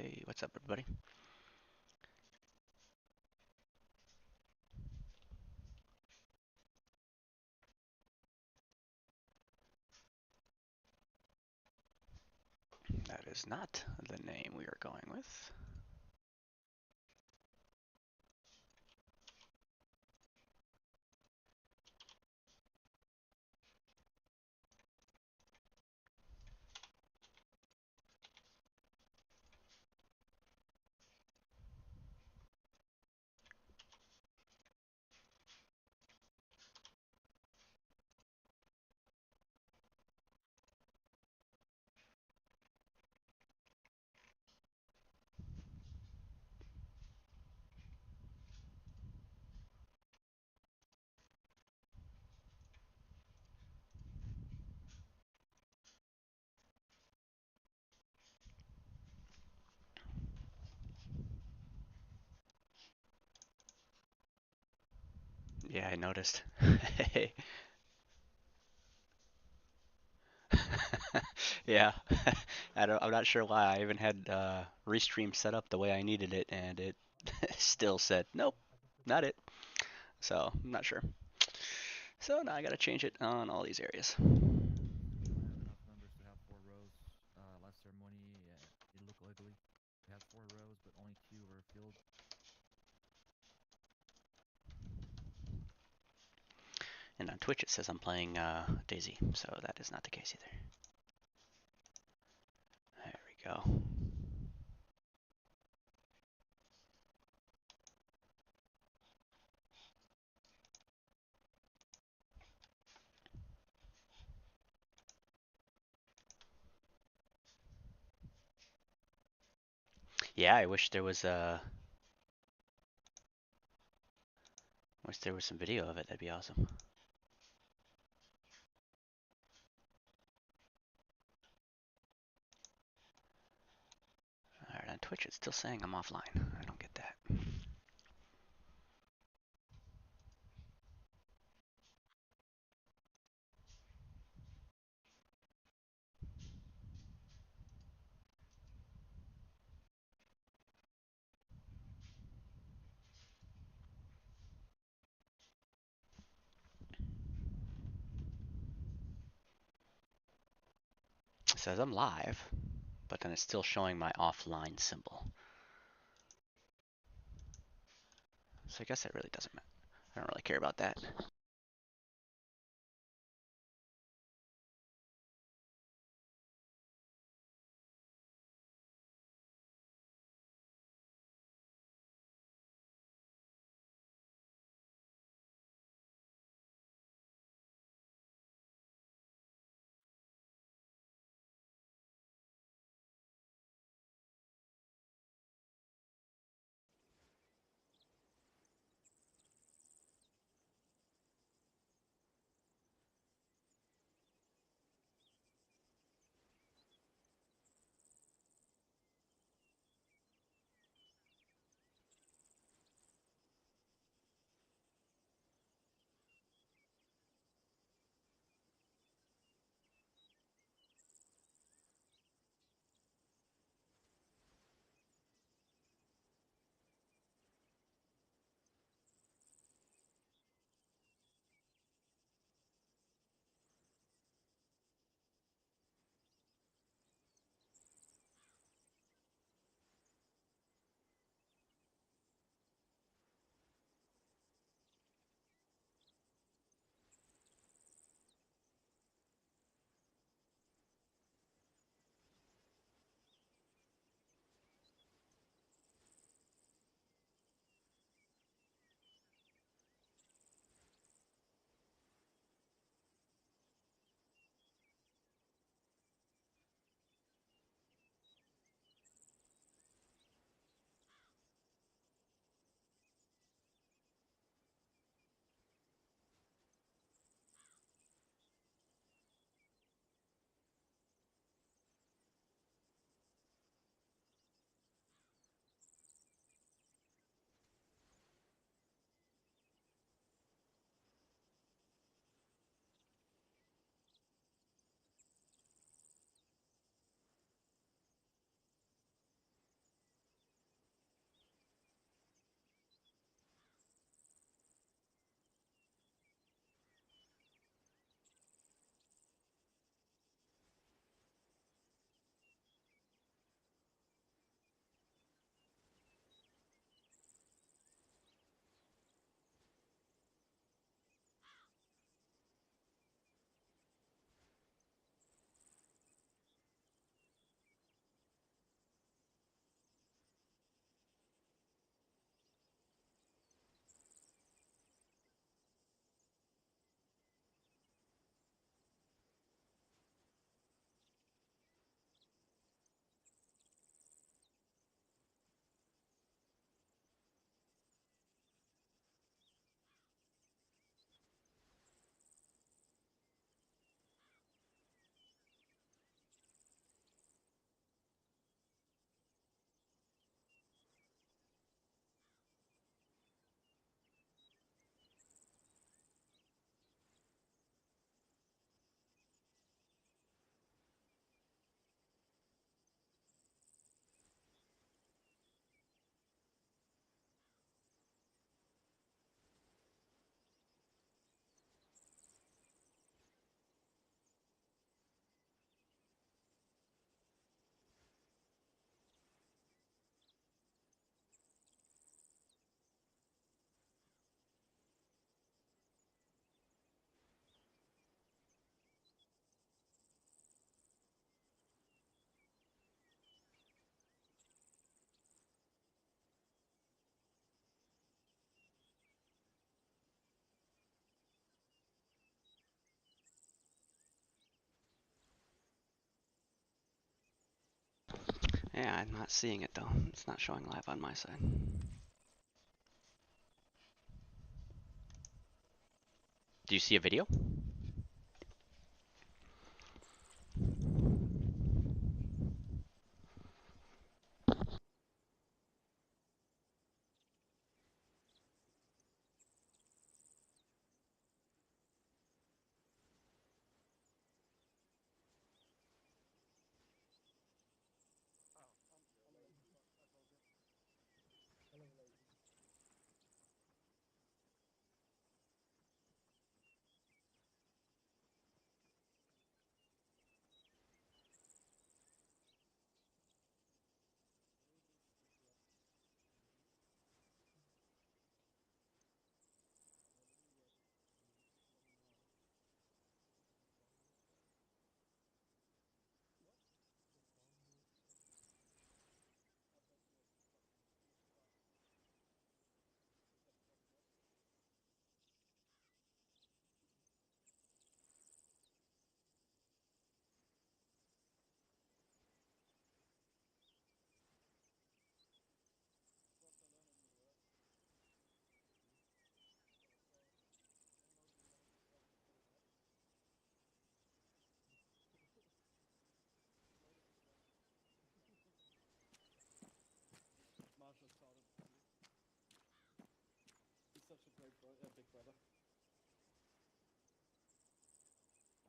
Hey, what's up, everybody? That is not the name we are going with. Yeah, I noticed. Hey. Yeah, I'm not sure why. I even had Restream set up the way I needed it, and it still said, nope, not it. So, I'm not sure. So now I gotta change it on all these areas. Still have enough numbers to have 4 rows. Last ceremony, it looked ugly. We had 4 rows, but only 2 were filled. And on Twitch it says I'm playing Daisy, so that is not the case either. There we go. Yeah, I wish there was some video of it. That'd be awesome. Alright, on Twitch it's still saying I'm offline. I don't get that. It says I'm live, but then it's still showing my offline symbol. So I guess that really doesn't matter. I don't really care about that. Yeah, I'm not seeing it though. It's not showing live on my side. Do you see a video? MAJ just started. He's such a great big brother.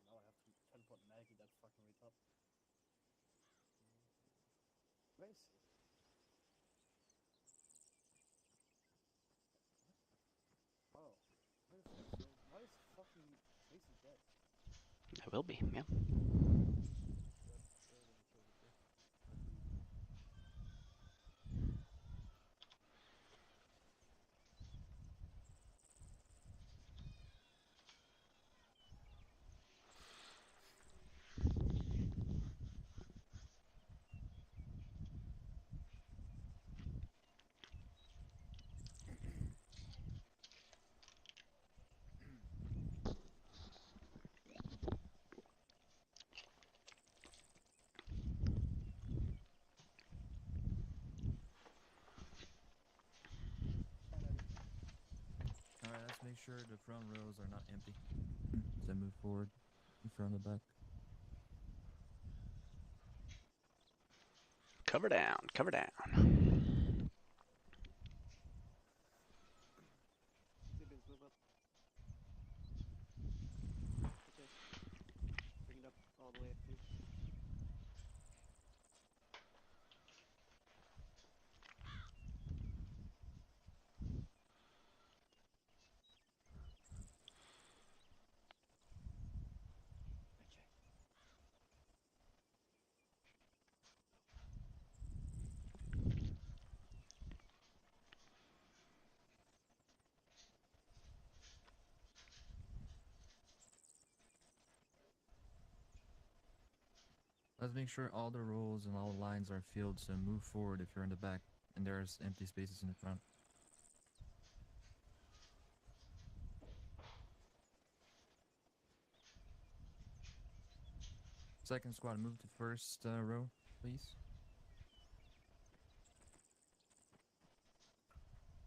And now I have to teleport Maggie, that fucking retard. Where is he? Oh. Where the fuck? So, why is fucking Tracy dead? I will be, yeah. When you killed it, I believe. Alright, let's make sure the front rows are not empty. As I move forward, in front and back. Cover down, cover down. Gibbons, move up. Okay. Bring it up all the way up, please. Okay. Let's make sure all the rows and all the lines are filled, so move forward if you're in the back and there's empty spaces in the front. Second squad, move to first row, please.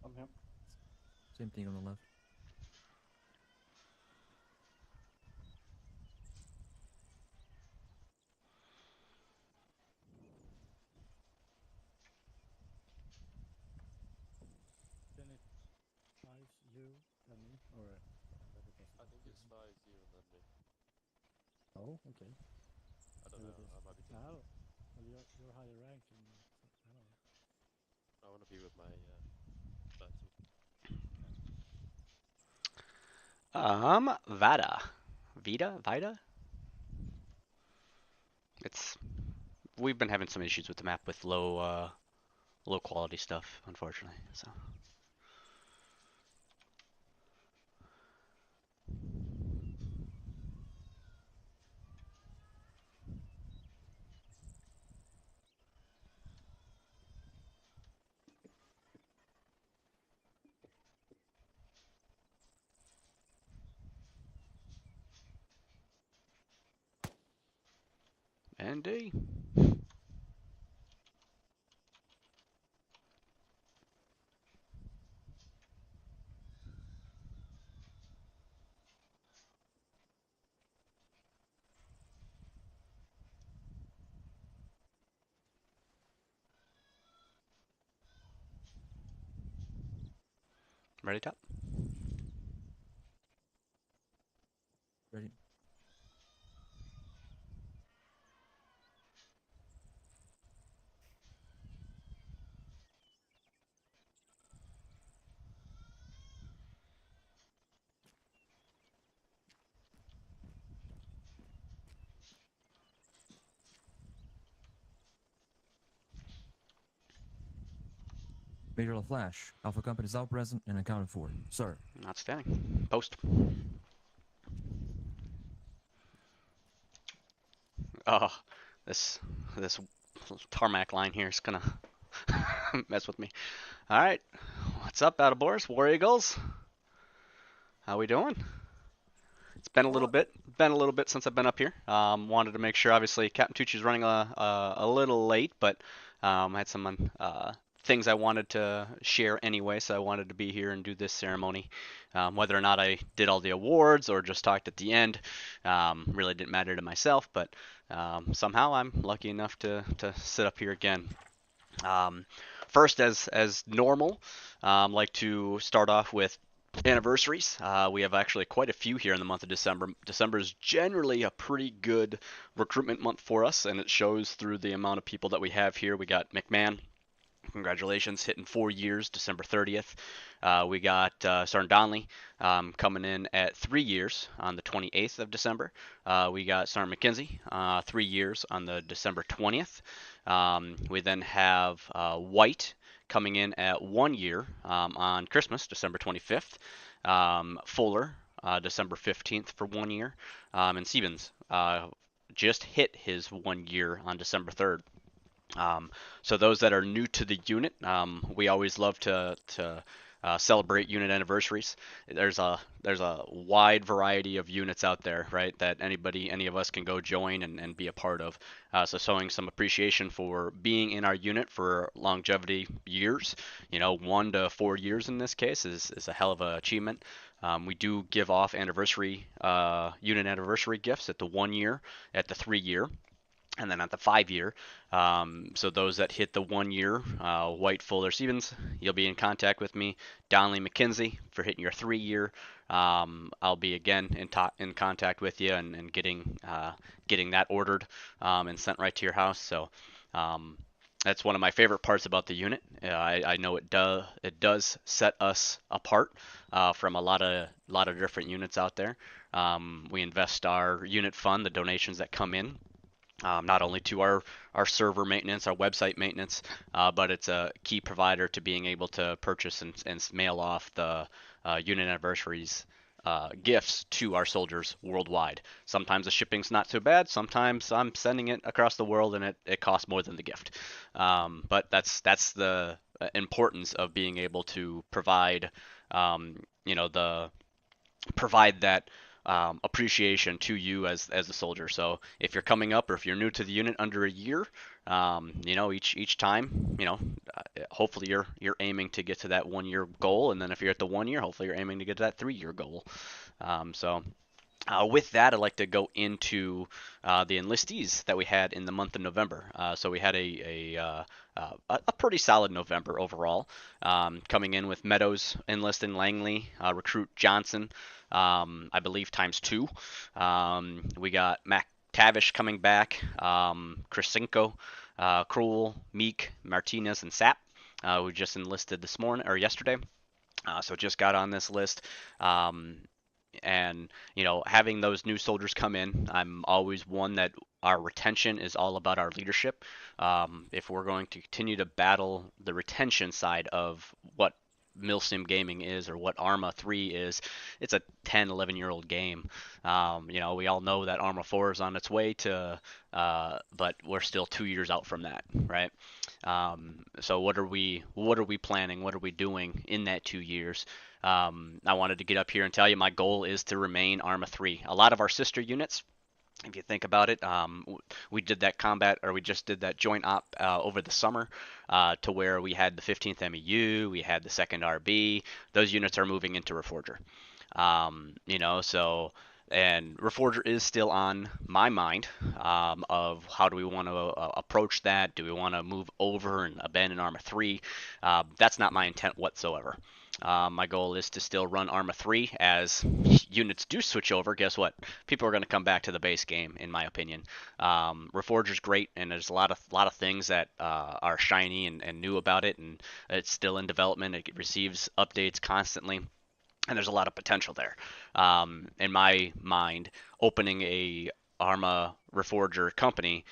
I'm here. Same thing on the left. Then it ties you and me, or whatever does it. I think it spies you and then me. Oh, okay. I don't know. I might be thinking. Oh, well, you're higher rank, and I don't know. I want to be with my battle. Vada. Vida? It's we've been having some issues with the map with low quality stuff, unfortunately. So Andy. Ready, top? Ready. MAJ J.LaFlash. Alpha Company is all present and accounted for. Sir. Outstanding. Post. Oh, this tarmac line here is gonna mess with me. All right, what's up, Battleboars, War Eagles? How we doing? It's been a little bit since I've been up here. Wanted to make sure, obviously, Captain Tucci's running a little late, but I had some things I wanted to share anyway, so I wanted to be here and do this ceremony. Whether or not I did all the awards or just talked at the end, really didn't matter to myself, but somehow I'm lucky enough to sit up here again. Um, First, as normal, like to start off with anniversaries. We have actually quite a few here in the month of December. December is generally a pretty good recruitment month for us, and it shows through the amount of people that we have here. We got McMahon. Congratulations, hitting 4 years, December 30th. We got Sergeant Donnelly coming in at 3 years on the 28th of December. We got Sergeant McKenzie, 3 years on the December 20th. We then have White coming in at 1 year on Christmas, December 25th. Fuller, December 15th for 1 year. And Stevens just hit his 1 year on December 3rd. So those that are new to the unit, we always love to celebrate unit anniversaries. There's a wide variety of units out there, right? That any of us can go join and be a part of. So showing some appreciation for being in our unit for longevity years, 1 to 4 years in this case is a hell of an achievement. We do give off unit anniversary gifts at the 1 year, at the 3 year, and then at the 5 year. So those that hit the 1 year, White, Fuller, Stevens, you'll be in contact with me. Donnelly, McKenzie for hitting your 3 year. I'll be again in contact with you and getting that ordered and sent right to your house. So that's one of my favorite parts about the unit. I know it does set us apart from a lot of different units out there. We invest our unit fund, the donations that come in, not only to our server maintenance, our website maintenance, but it's a key provider to being able to purchase and mail off the unit anniversaries gifts to our soldiers worldwide. Sometimes the shipping's not so bad. Sometimes I'm sending it across the world and it costs more than the gift. But that's the importance of being able to provide, the provide that appreciation to you as a soldier. So if you're coming up or if you're new to the unit under a year, each time, hopefully you're aiming to get to that 1 year goal, and then if you're at the 1 year, hopefully you're aiming to get to that 3 year goal. With that, I'd like to go into the enlistees that we had in the month of November. So we had a pretty solid November overall. Coming in with Meadows enlisting Langley, recruit Johnson, I believe times 2. We got Mac Tavish coming back, Krasinko, Cruel, Meek, Martinez, and Sapp, who just enlisted this morning or yesterday. So just got on this list. And having those new soldiers come in, I'm always one that our retention is all about our leadership. If we're going to continue to battle the retention side of what Milsim Gaming is or what Arma 3 is, it's a 10, 11-year-old game. We all know that Arma 4 is on its way to, but we're still 2 years out from that, right? So what are we planning? What are we doing in that 2 years? I wanted to get up here and tell you my goal is to remain Arma 3. A lot of our sister units, if you think about it, we did that combat, or we just did that joint op over the summer, to where we had the 15th MEU, we had the 2nd RB. Those units are moving into Reforger. And Reforger is still on my mind, of how do we want to approach that? Do we want to move over and abandon Arma 3? That's not my intent whatsoever. My goal is to still run Arma 3 as units do switch over. Guess what? People are going to come back to the base game, in my opinion. Reforger's great, and there's a lot of things that are shiny and new about it, and it's still in development. It receives updates constantly, and there's a lot of potential there. In my mind, opening a Arma Reforger company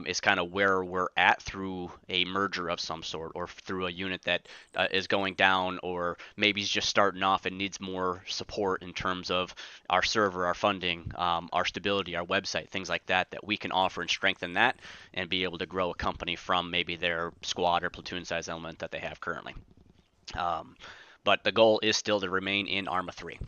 is kind of where we're at through a merger of some sort, or through a unit that is going down, or maybe is just starting off and needs more support in terms of our server, our funding, our stability, our website, things like that, that we can offer and strengthen that and be able to grow a company from maybe their squad or platoon size element that they have currently. Um, but the goal is still to remain in Arma 3.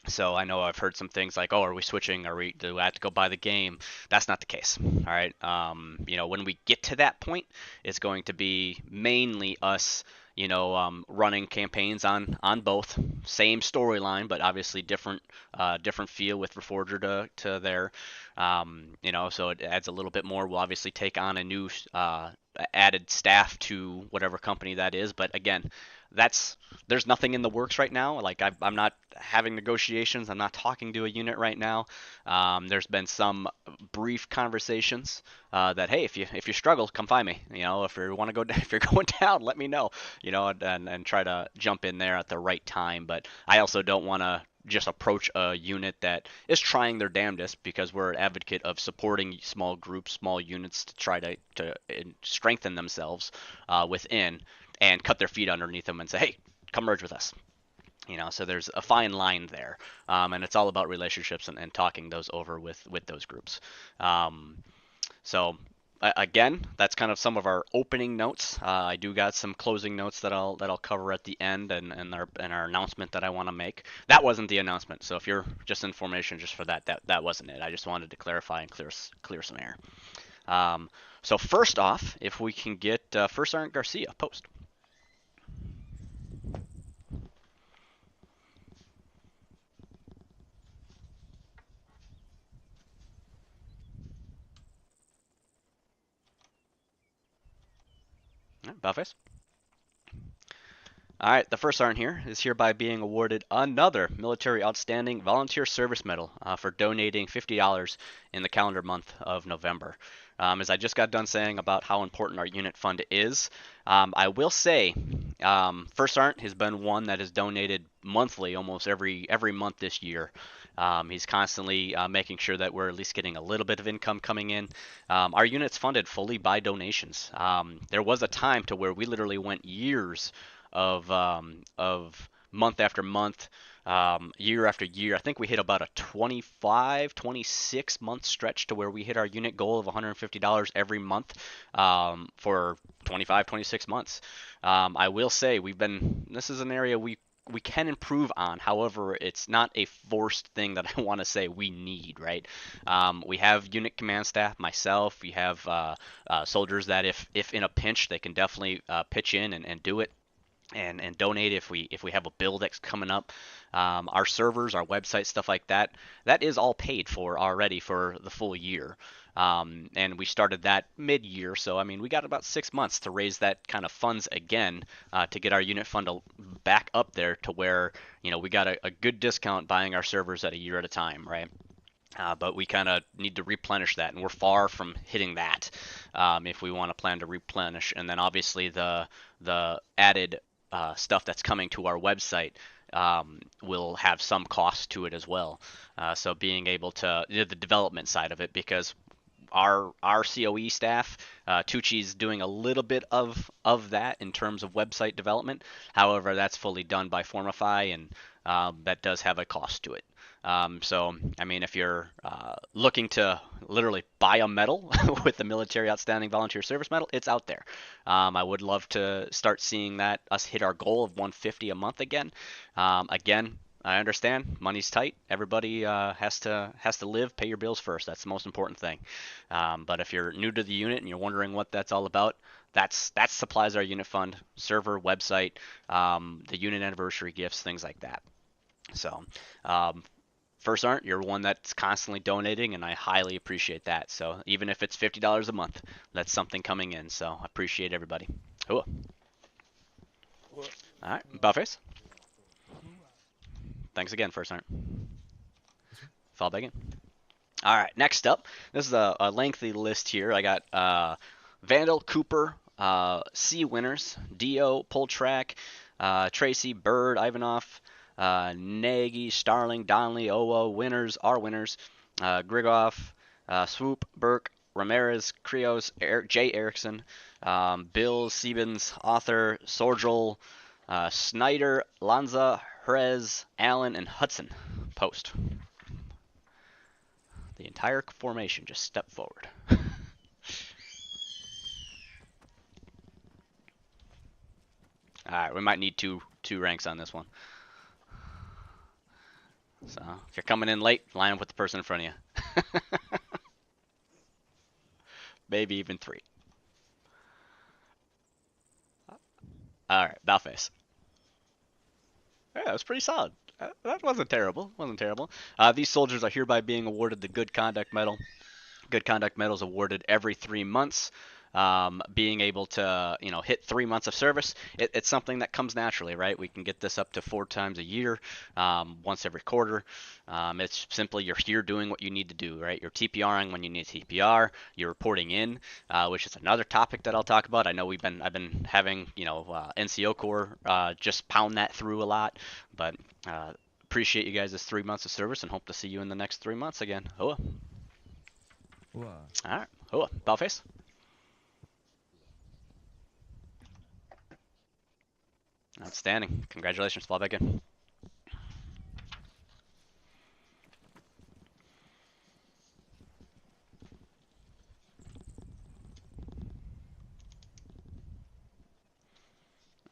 So I know I've heard some things like, "Oh, are we switching? Do I have to go buy the game?" That's not the case. All right. When we get to that point, it's going to be mainly us, running campaigns on both. Same storyline, but obviously different feel with Reforger to there. So it adds a little bit more. We'll obviously take on a new added staff to whatever company that is, but again, that's there's nothing in the works right now. Like I'm not having negotiations. I'm not talking to a unit right now. There's been some brief conversations that, hey, if you struggle, come find me. If you want to go, if you're going down, let me know. And try to jump in there at the right time. But I also don't want to just approach a unit that is trying their damnedest, because we're an advocate of supporting small groups, small units to try to strengthen themselves within, and cut their feet underneath them and say, hey, come merge with us. So there's a fine line there, and it's all about relationships and talking those over with those groups. So again, that's kind of some of our opening notes. I do got some closing notes that I'll cover at the end, and our announcement that I want to make. That wasn't the announcement, so if you're just information just for that wasn't it. I just wanted to clarify and clear some air. So first off, if we can get First Sergeant Garcia post. Buffets. All right, the first sergeant here is hereby being awarded another Military Outstanding Volunteer Service Medal for donating $50 in the calendar month of November. As I just got done saying about how important our unit fund is, I will say First Sergeant has been one that has donated monthly almost every month this year. He's constantly making sure that we're at least getting a little bit of income coming in. Our unit's funded fully by donations. There was a time to where we literally went years of month after month, year after year. I think we hit about a 25, 26 month stretch to where we hit our unit goal of $150 every month for 25, 26 months. I will say this is an area we can improve on. However, it's not a forced thing that I want to say we need, right? We have unit command staff, myself. We have soldiers that if in a pinch, they can definitely pitch in and do it. And donate if we have a bill that's coming up. Our servers, our website, stuff like that is all paid for already for the full year. And we started that mid-year, so I mean we got about 6 months to raise that kind of funds again to get our unit fund back up there to where we got a good discount buying our servers at a year at a time, right? But we kind of need to replenish that, and we're far from hitting that if we want to plan to replenish. And then obviously the added stuff that's coming to our website will have some cost to it as well. So being able to the development side of it, because our COE staff, Tucci's doing a little bit of that in terms of website development. However, that's fully done by Formify, and that does have a cost to it. So, I mean, if you're looking to literally buy a medal with the Military Outstanding Volunteer Service Medal, it's out there. I would love to start seeing that us hit our goal of 150 a month again. Again, I understand money's tight. Everybody has to live, pay your bills first. That's the most important thing. But if you're new to the unit and you're wondering what that's all about, that supplies our unit fund, server, website, the unit anniversary gifts, things like that. So, First Sergeant, you're one that's constantly donating, and I highly appreciate that. So even if it's $50 a month, that's something coming in. So I appreciate everybody. Cool. Well, All right, Buffets. Thanks again, First Sergeant. Yes, sir. Fall back in. All right, next up, this is a lengthy list here. I got Vandal, Cooper, C winners, Dio, Poltrack, Tracy, Bird, Ivanov, Nagy, Starling, Donnelly, Owo, winners, our winners, Grigoff, Swoop, Burke, Ramirez, Krios, Jay Erickson, Bill, Siebens, Author, Sorgel, Snyder, Lanza, Jerez, Allen, and Hudson. Post. The entire formation just stepped forward. Alright, we might need two ranks on this one. So, if you're coming in late, line up with the person in front of you. Maybe even three. Alright, Balface. Yeah, that was pretty solid. That wasn't terrible. Wasn't terrible. These soldiers are hereby being awarded the Good Conduct Medal. Good Conduct Medal is awarded every 3 months. Being able to, hit 3 months of service, it's something that comes naturally, right? We can get this up to 4 times a year, once every quarter. It's simply you're here doing what you need to do, right? You're TPRing when you need TPR. You're reporting in, which is another topic that I'll talk about. I know I've been having, NCO Corps just pound that through a lot, but appreciate you guys' 3 months of service and hope to see you in the next 3 months again. Hoa. Wow. All right. Hoa. Balface. Outstanding. Congratulations. Fall back in.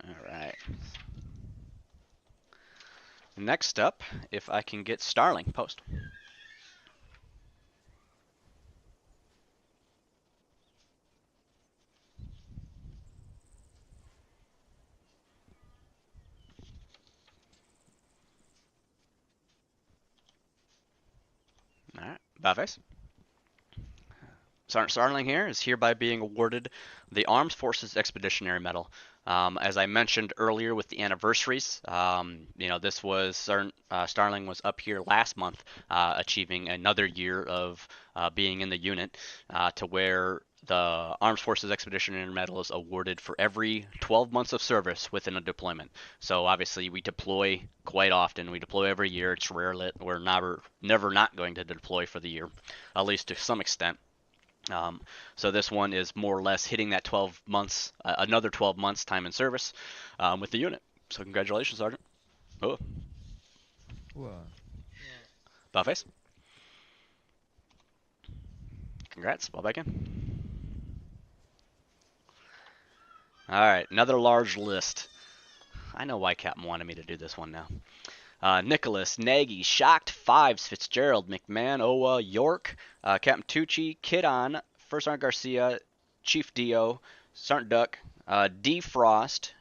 All right. Next up, if I can get Starling, post. All right. Balface. Sergeant Starling here is hereby being awarded the Armed Forces Expeditionary Medal. As I mentioned earlier with the anniversaries, this was Starling was up here last month, achieving another year of being in the unit, to where the Armed Forces Expeditionary Medal is awarded for every 12 months of service within a deployment. So obviously we deploy quite often. We deploy every year. It's rare that we're never not going to deploy for the year, at least to some extent. So this one is more or less hitting that 12 months, another 12 months time in service with the unit. So congratulations, Sergeant. Oh, Wow. Balface. Congrats. Fall back in. All right, another large list. I know why Captain wanted me to do this one now. Nicholas, Nagy, Shocked, Fives, Fitzgerald, McMahon, Owa, York, Captain Tucci, Kidon, First Sergeant Garcia, Chief Dio, Sergeant Duck, D. Frost,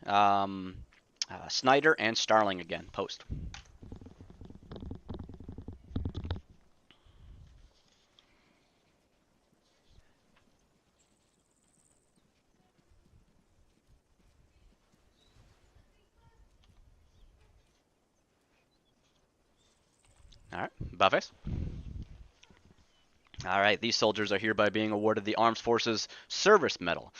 Snyder, and Starling again. Post. All right, Buffets. All right, these soldiers are hereby being awarded the Armed Forces Service Medal.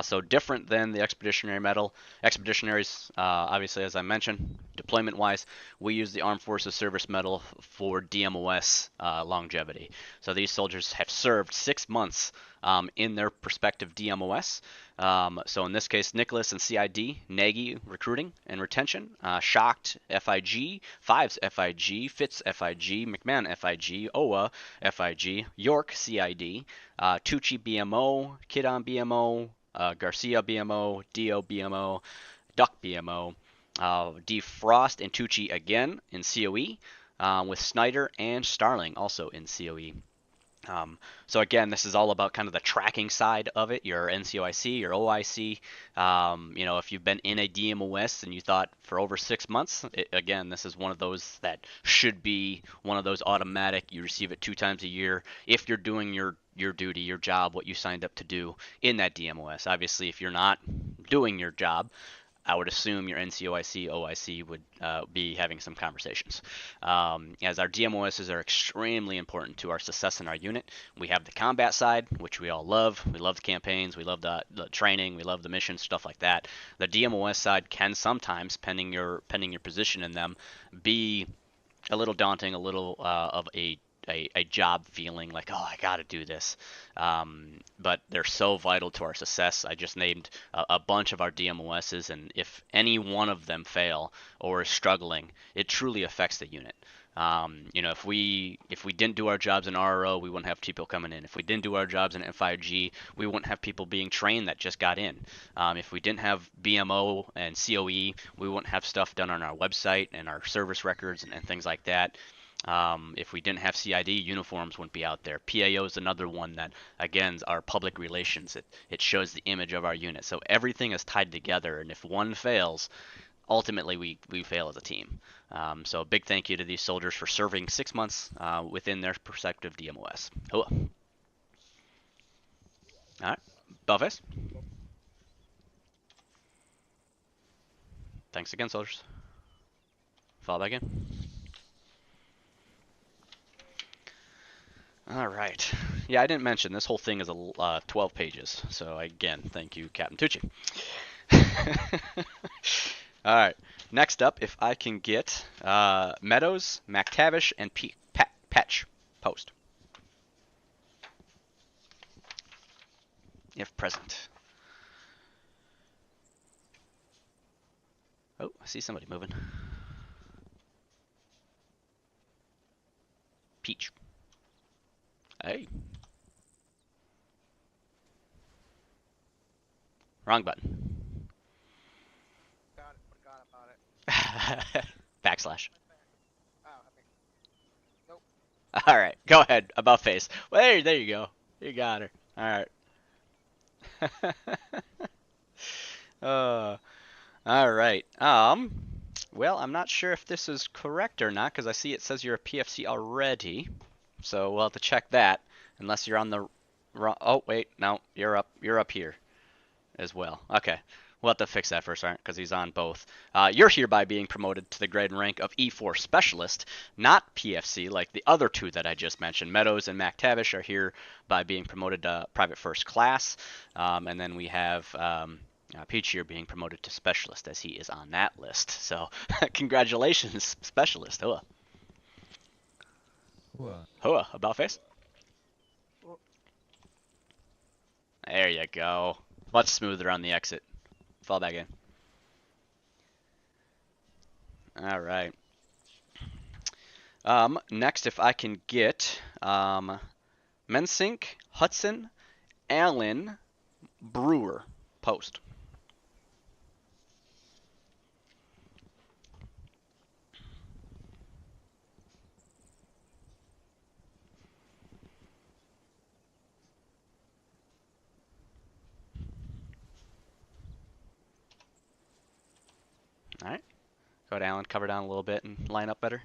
So different than the Expeditionary Medal. Expeditionaries, obviously, as I mentioned, deployment-wise, we use the Armed Forces Service Medal for DMOS longevity. So these soldiers have served 6 months in their respective DMOS. So in this case, Nicholas and CID, Nagy recruiting and retention, Shocked FIG, Fives FIG, Fitz FIG, McMahon FIG, Owa FIG, York CID, Tucci BMO, Kidon BMO, Garcia BMO, Dio BMO, Duck BMO, D Frost and Tucci again in COE, with Snyder and Starling also in COE. So again, this is all about kind of the tracking side of it, your NCOIC, your OIC. If you've been in a DMOS and you thought for over 6 months, again, this is one of those that should be one of those automatic. You receive it 2 times a year if you're doing your duty, your job, what you signed up to do in that DMOS. Obviously, if you're not doing your job, I would assume your NCOIC, OIC would be having some conversations. As our DMOSs are extremely important to our success in our unit. We have the combat side, which we all love. We love the campaigns, we love the training, we love the missions, stuff like that. The DMOS side can sometimes, pending your position in them, be a little daunting, a little of a job feeling like, oh, I got to do this. But they're so vital to our success. I just named a bunch of our DMOSs, and if any one of them fail or is struggling, it truly affects the unit. If we didn't do our jobs in RRO, we wouldn't have people coming in. If we didn't do our jobs in F5G, we wouldn't have people being trained that just got in. If we didn't have BMO and COE, we wouldn't have stuff done on our website and our service records and things like that. If we didn't have CID, uniforms wouldn't be out there. PAO is another one that, again, our public relations. It shows the image of our unit. So everything is tied together, and if one fails, ultimately we fail as a team. So a big thank you to these soldiers for serving 6 months within their respective DMOS. Hoa. All right, Belfast. Thanks again, soldiers. Fall back in. All right. Yeah, I didn't mention this whole thing is 12 pages. So again, thank you, Captain Tucci. All right. Next up, if I can get Meadows, McTavish, and Patch post, if present. Oh, I see somebody moving. Peach. Hey. Wrong button. Forgot about it. Backslash. Oh, I mean, nope. All right, go ahead. About face. Well, there you go. You got her. All right. All right. Well, I'm not sure if this is correct or not because I see it says you're a PFC already. So we'll have to check that unless you're on the wrong. Oh, wait. No, you're up. You're up here as well. Okay. We'll have to fix that first, right? Because he's on both. You're hereby being promoted to the grade and rank of E4 Specialist, not PFC, like the other two that I just mentioned. Meadows and McTavish are here by being promoted to Private First Class. And then we have Peach here being promoted to Specialist, as he is on that list. So, congratulations, Specialist. Hoa. What? Hoa, about face. There you go. Much smoother on the exit. Fall back in. All right. Next, if I can get Mensink, Hudson, Allen, Brewer, post. All right. Go to Allen, cover down a little bit and line up better.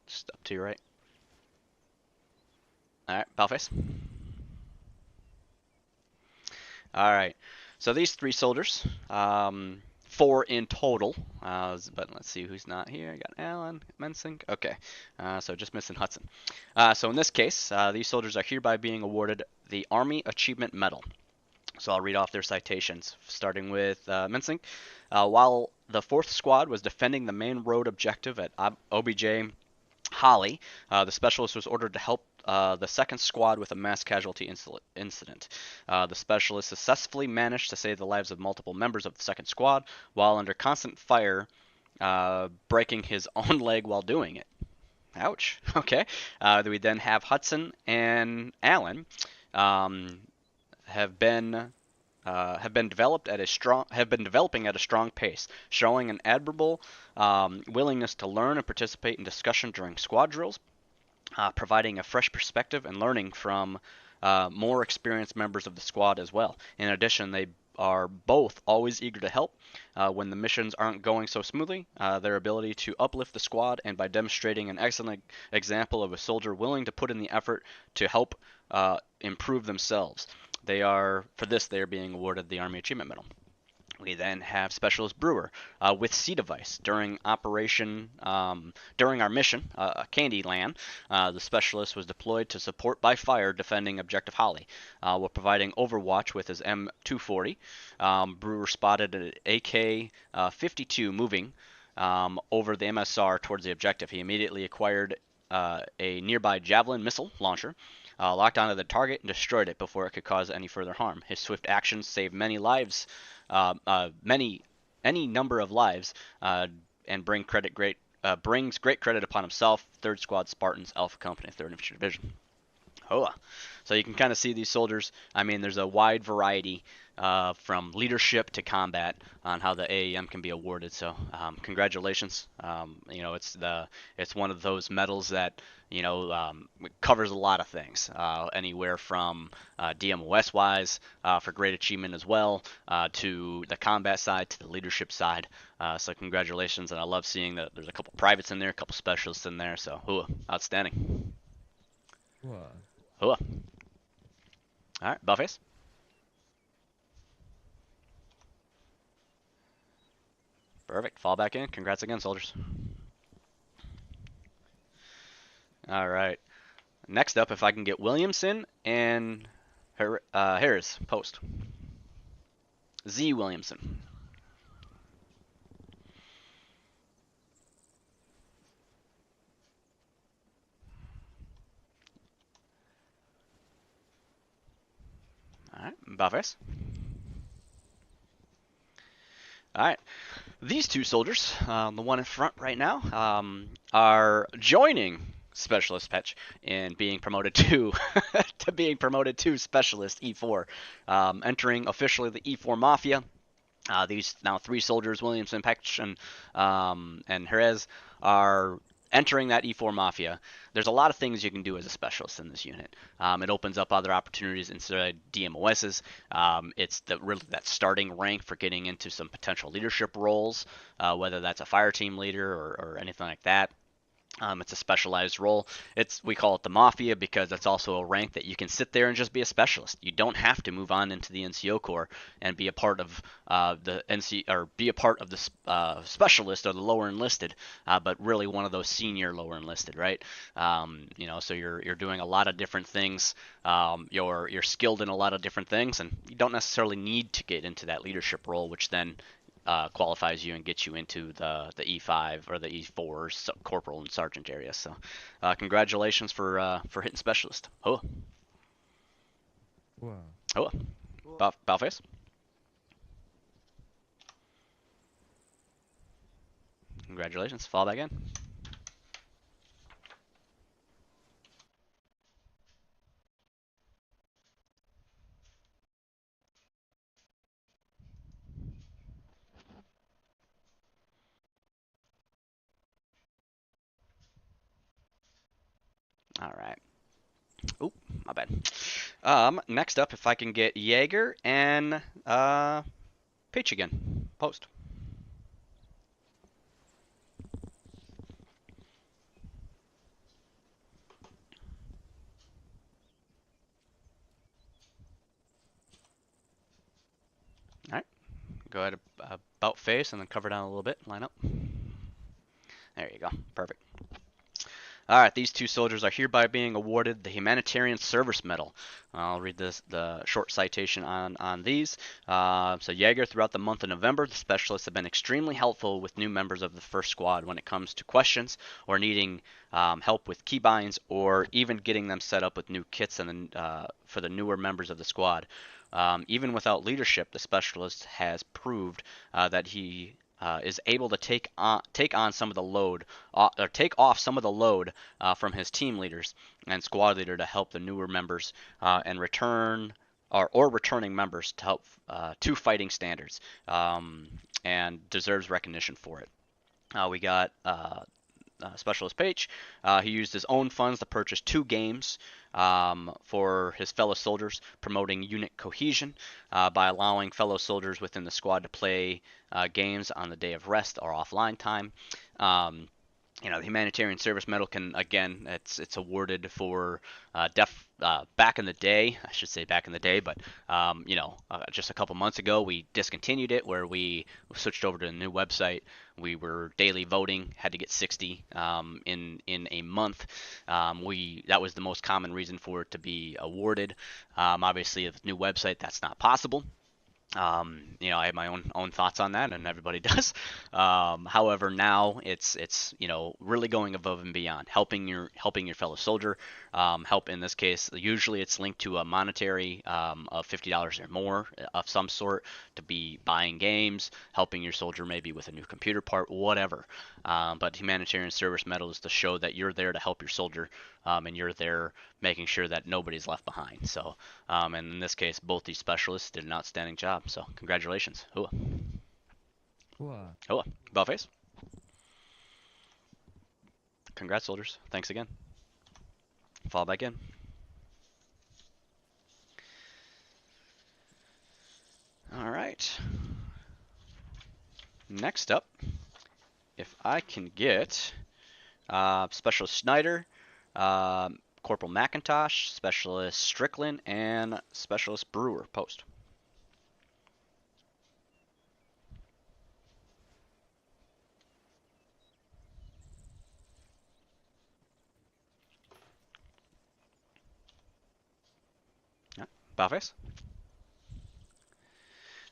Just up to your right. All right, Paleface. All right. So these three soldiers, 4 in total. But let's see who's not here. I got Allen, Mensink. Okay. So just missing Hudson. So in this case, these soldiers are hereby being awarded the Army Achievement Medal. So I'll read off their citations, starting with Mensink. While the 4th Squad was defending the main road objective at OBJ Holly, the specialist was ordered to help the 2nd Squad with a mass casualty incident. The specialist successfully managed to save the lives of multiple members of the 2nd Squad while under constant fire, breaking his own leg while doing it. Ouch. Okay. We then have Hudson and Allen have been developing at a strong pace, showing an admirable willingness to learn and participate in discussion during squad drills, providing a fresh perspective and learning from more experienced members of the squad as well. In addition, they are both always eager to help when the missions aren't going so smoothly. Their ability to uplift the squad and by demonstrating an excellent example of a soldier willing to put in the effort to help improve themselves. For this, they are being awarded the Army Achievement Medal. We then have Specialist Brewer with C device during during our mission, Candyland. The specialist was deployed to support by fire defending Objective Holly, while providing overwatch with his M240. Brewer spotted an AK-52 moving over the MSR towards the objective. He immediately acquired a nearby Javelin missile launcher, locked onto the target and destroyed it before it could cause any further harm. His swift actions saved many lives, any number of lives, and brings great credit upon himself, 3rd Squad Spartans, Alpha Company, 3rd Infantry Division. Hoa. So you can kind of see these soldiers. I mean, there's a wide variety from leadership to combat on how the AAM can be awarded. So congratulations. It's one of those medals that covers a lot of things, anywhere from DMOS wise for great achievement as well, to the combat side, to the leadership side. So congratulations, and I love seeing that there's a couple privates in there, a couple specialists in there. So outstanding. Whoa. All right, Buffface. Perfect. Fall back in. Congrats again, soldiers. All right. Next up, if I can get Williamson and Harris post. Z Williamson. All right, Buffface. All right. These two soldiers, the one in front right now, are joining Specialist Patch in being promoted to to Specialist E4, entering officially the E4 Mafia. These now 3 soldiers, Williamson, Patch, and Jerez, are entering that E4 Mafia. There's a lot of things you can do as a specialist in this unit. It opens up other opportunities inside DMOSs. It's really that starting rank for getting into some potential leadership roles, whether that's a fire team leader or anything like that. It's a specialized role. We call it the Mafia because it's also a rank that you can sit there and just be a specialist. You don't have to move on into the NCO Corps and be a part of the specialist or the lower enlisted, but really one of those senior lower enlisted, right? So you're doing a lot of different things. You're skilled in a lot of different things, and you don't necessarily need to get into that leadership role, which then qualifies you and gets you into the E5 or the E4 corporal and sergeant area. So congratulations for hitting specialist. Hoa. Whoa. Hoa. Balface. Congratulations. Fall back in. All right. Oop, my bad. Next up, if I can get Jaeger and Peach again. Post. All right. Go ahead, about face, and then cover down a little bit. Line up. There you go. Perfect. All right, these 2 soldiers are hereby being awarded the Humanitarian Service Medal. I'll read the short citation on these. So Jaeger, throughout the month of November, the specialists have been extremely helpful with new members of the 1st Squad when it comes to questions or needing help with keybinds or even getting them set up with new kits for the newer members of the squad. Even without leadership, the specialist has proved that he is able to take on some of the load, or take off some of the load from his team leaders and squad leader to help the newer members and returning members to help to fighting standards, and deserves recognition for it. We got Specialist Page. He used his own funds to purchase 2 games for his fellow soldiers, promoting unit cohesion by allowing fellow soldiers within the squad to play games on the day of rest or offline time. the humanitarian service medal can, again, it's awarded for back in the day. I should say back in the day, but just a couple months ago we discontinued it, where we switched over to a new website. We were daily voting, had to get 60 in a month. That was the most common reason for it to be awarded. Obviously, with the new website, that's not possible. I have my own thoughts on that, and everybody does. However, now it's really going above and beyond, helping your fellow soldier. Help in this case, usually it's linked to a monetary of $50 or more of some sort, to be buying games, helping your soldier maybe with a new computer part, whatever. But humanitarian service medal is to show that you're there to help your soldier, and you're there making sure that nobody's left behind. So, and in this case, both these specialists did an outstanding job. So, congratulations. Hua. Hua. Hua. Ballface. Congrats, soldiers. Thanks again. Fall back in. All right. Next up, if I can get Specialist Schneider, Corporal McIntosh, Specialist Strickland, and Specialist Brewer post. Yeah. Ballface.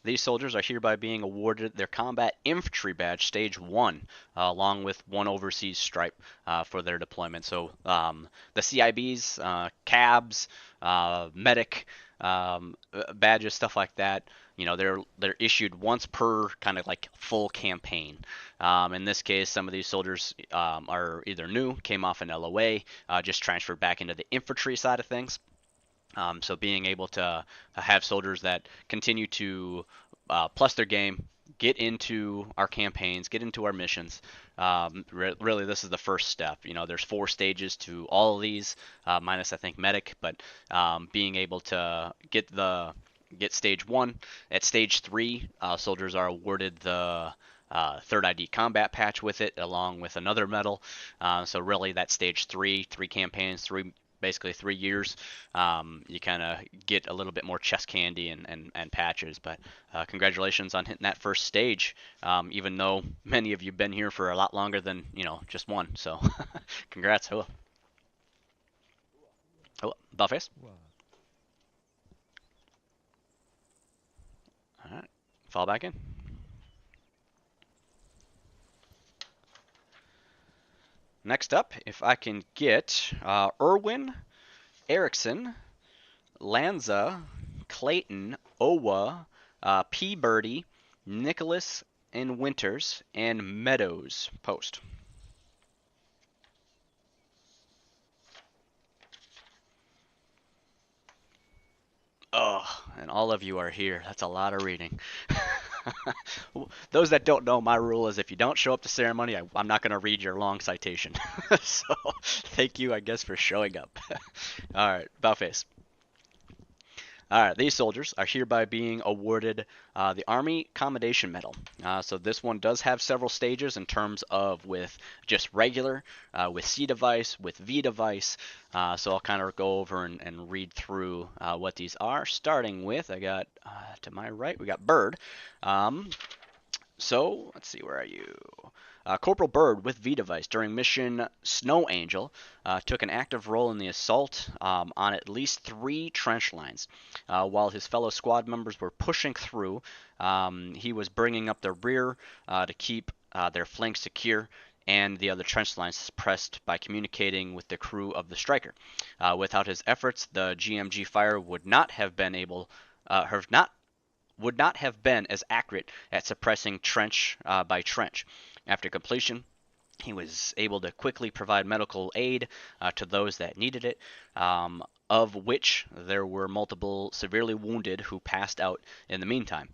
These soldiers are hereby being awarded their Combat Infantry Badge Stage 1, along with one overseas stripe for their deployment. So the CIBs, cabs, medic badges, stuff like that, they're issued once per kind of like full campaign. In this case, some of these soldiers are either new, came off an LOA, just transferred back into the infantry side of things. So being able to have soldiers that continue to plus their game, get into our campaigns, get into our missions. Really, this is the first step. There's 4 stages to all of these, minus I think medic, but being able to get stage 1. At stage 3, soldiers are awarded the third ID combat patch with it, along with another medal. So really, that stage 3 campaigns, basically 3 years, you kind of get a little bit more chest candy and patches. But congratulations on hitting that first stage, even though many of you have been here for a lot longer than just one. So congrats. Hello. Hello. Buffface. Hua. All right. Fall back in. Next up, if I can get Irwin, Erickson, Lanza, Clayton, Owa, P. Birdie, Nicholas, and Winters, and Meadows post. Oh, and all of you are here. That's a lot of reading. Those that don't know, my rule is if you don't show up to ceremony, I'm not going to read your long citation. So thank you, I guess, for showing up. All right, Bowface. All right, these soldiers are hereby being awarded the Army Commendation Medal. So this one does have several stages in terms of with just regular, with C device, with V device. So I'll kind of go over and read through what these are, starting with, I got to my right, we got Bird. So let's see, where are you? Corporal Bird with V device during mission Snow Angel took an active role in the assault on at least 3 trench lines. While his fellow squad members were pushing through, he was bringing up the rear to keep their flanks secure and the other trench lines suppressed by communicating with the crew of the Striker. Without his efforts, the GMG fire would not have been as accurate at suppressing trench by trench. After completion, he was able to quickly provide medical aid to those that needed it, of which there were multiple severely wounded who passed out in the meantime.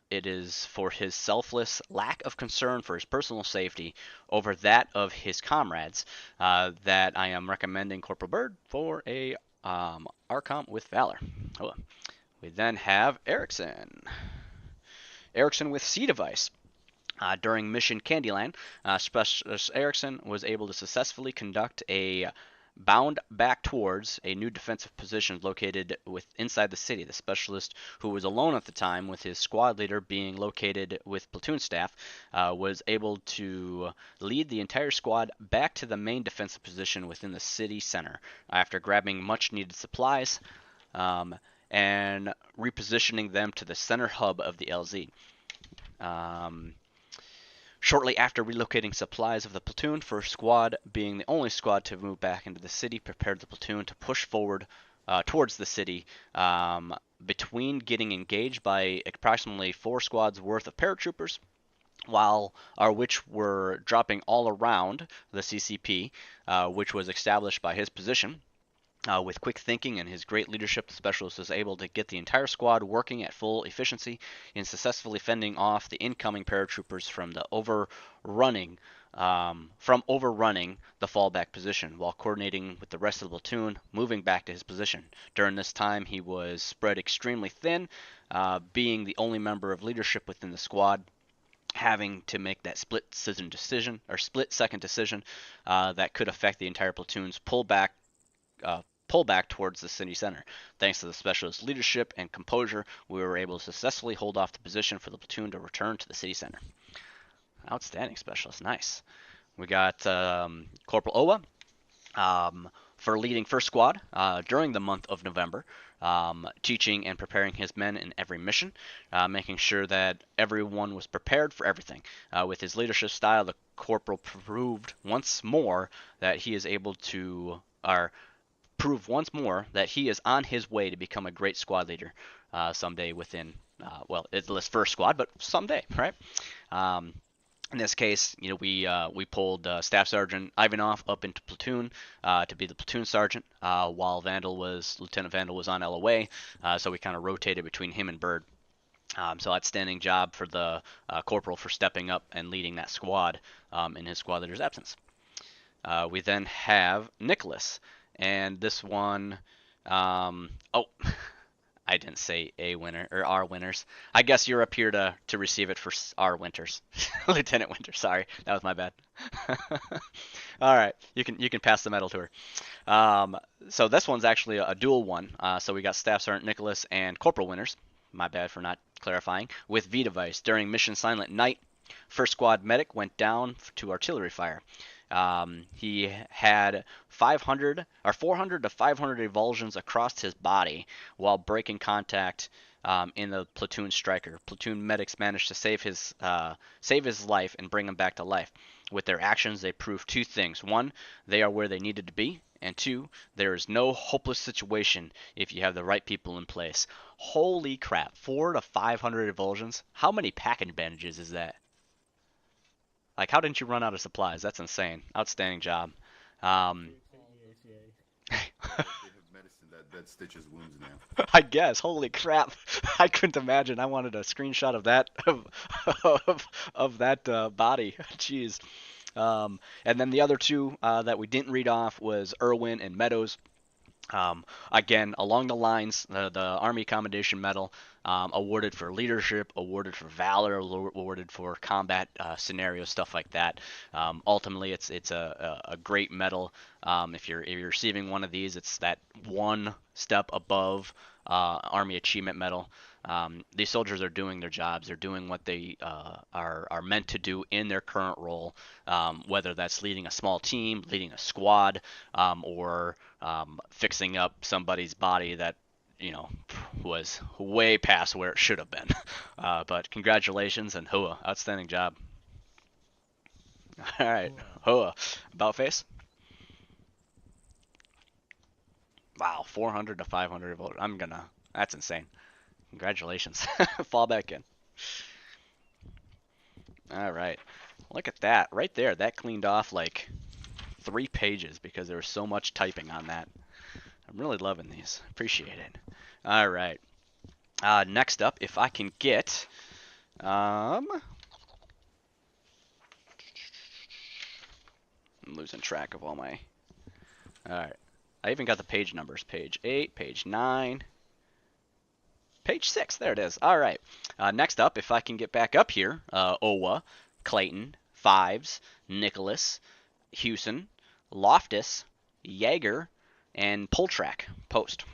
It is for his selfless lack of concern for his personal safety over that of his comrades that I am recommending Corporal Bird for a ARCOM with Valor. We then have Erickson. Erickson with C device. During Mission Candyland, Specialist Erickson was able to successfully conduct a bound back towards a new defensive position located inside the city. The specialist, who was alone at the time with his squad leader being located with platoon staff, was able to lead the entire squad back to the main defensive position within the city center after grabbing much needed supplies and repositioning them to the center hub of the LZ. Shortly after relocating supplies of the platoon, first squad, being the only squad to move back into the city, prepared the platoon to push forward towards the city, between getting engaged by approximately 4 squads worth of paratroopers, which were dropping all around the CCP, which was established by his position. With quick thinking and his great leadership, the specialist was able to get the entire squad working at full efficiency in successfully fending off the incoming paratroopers from overrunning the fallback position, while coordinating with the rest of the platoon, moving back to his position. During this time, he was spread extremely thin, being the only member of leadership within the squad, having to make that split second decision that could affect the entire platoon's pullback towards the city center. Thanks to the specialist's leadership and composure, we were able to successfully hold off the position for the platoon to return to the city center. Outstanding, specialist. Nice. We got Corporal Owa for leading first squad during the month of November, teaching and preparing his men in every mission, making sure that everyone was prepared for everything. With his leadership style, the corporal proved once more that he is on his way to become a great squad leader someday within, it's his first squad, but someday, right? In this case, we pulled Staff Sergeant Ivanov up into platoon to be the platoon sergeant, while Lieutenant Vandal was on LOA, so we kind of rotated between him and Bird. So outstanding job for the corporal for stepping up and leading that squad in his squad leader's absence. We then have Nicholas, and this one, I didn't say a winner or our winners. I guess you're up here to receive it for our winters, Lieutenant Winter. Sorry, that was my bad. All right, you can pass the medal to her. So this one's actually a dual one. So we got Staff Sergeant Nicholas and Corporal winners. My bad for not clarifying. With V device during Mission Silent Night, first squad medic went down to artillery fire. He had 400 to 500 avulsions across his body while breaking contact in the platoon striker. Platoon medics managed to save his life and bring him back to life. With their actions, they proved 2 things. 1, they are where they needed to be, and 2, there is no hopeless situation if you have the right people in place. Holy crap, 400 to 500 avulsions? How many packing bandages is that? Like, how didn't you run out of supplies? That's insane. Outstanding job. That stitches wounds now. I guess. Holy crap! I couldn't imagine. I wanted a screenshot of that of that body. Jeez. And then the other 2 that we didn't read off was Irwin and Meadows. Again, along the lines, the Army Commendation Medal, awarded for leadership, awarded for valor, awarded for combat scenarios, stuff like that. Ultimately, it's a great medal. If you're receiving one of these, it's that one step above Army Achievement Medal. These soldiers are doing their jobs. They're doing what they are meant to do in their current role, whether that's leading a small team, leading a squad, or fixing up somebody's body that was way past where it should have been. But congratulations and hoa, outstanding job. All right, hoa. About face. Wow, 400 to 500 voters. That's insane. Congratulations. Fall back in. All right. Look at that. Right there. That cleaned off like 3 pages because there was so much typing on that. I'm really loving these. Appreciate it. All right. Next up, if I can get... I'm losing track of all my... All right. I even got the page numbers. Page 8, page 9... Page 6, there it is. All right. Next up, if I can get back up here, Owa, Clayton, Fives, Nicholas, Hewson, Loftus, Jaeger, and Poltrack post.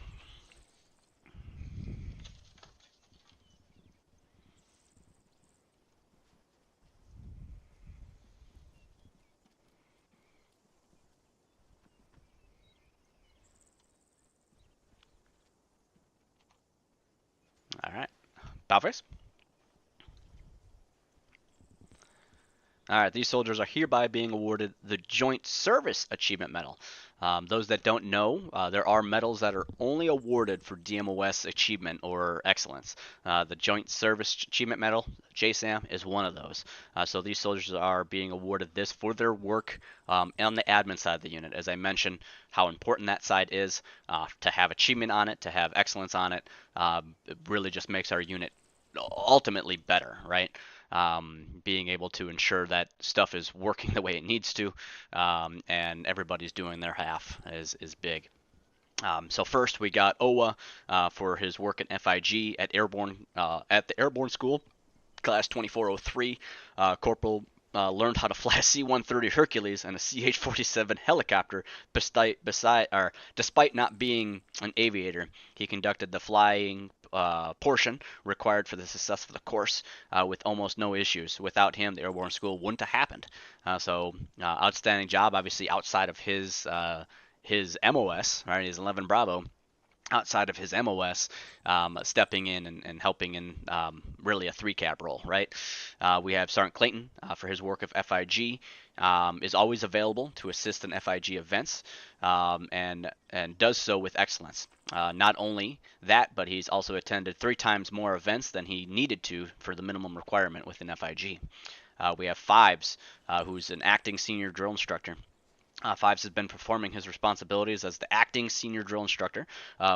All right, Balvers. All right, these soldiers are hereby being awarded the Joint Service Achievement Medal. Those that don't know, there are medals that are only awarded for DMOS achievement or excellence. The Joint Service Achievement Medal, JSAM, is one of those. So these soldiers are being awarded this for their work on the admin side of the unit. As I mentioned, how important that side is to have achievement on it, to have excellence on it. It really just makes our unit ultimately better, right? Being able to ensure that stuff is working the way it needs to, and everybody's doing their half is big. So first we got Owa for his work at FIG at the Airborne School, class 2403. Corporal learned how to fly a C-130 Hercules and a CH-47 helicopter despite not being an aviator. He conducted the flying portion required for the success of the course with almost no issues. Without him, the Airborne School wouldn't have happened. Outstanding job, obviously outside of his MOS, right? His 11 Bravo. Outside of his MOS, stepping in and helping in really a 3-cap role, right? We have Sergeant Clayton for his work of FIG, is always available to assist in FIG events, and does so with excellence. Not only that, but he's also attended 3 times more events than he needed to for the minimum requirement within FIG. We have Fives, who's an acting senior drill instructor. Fives has been performing his responsibilities as the acting senior drill instructor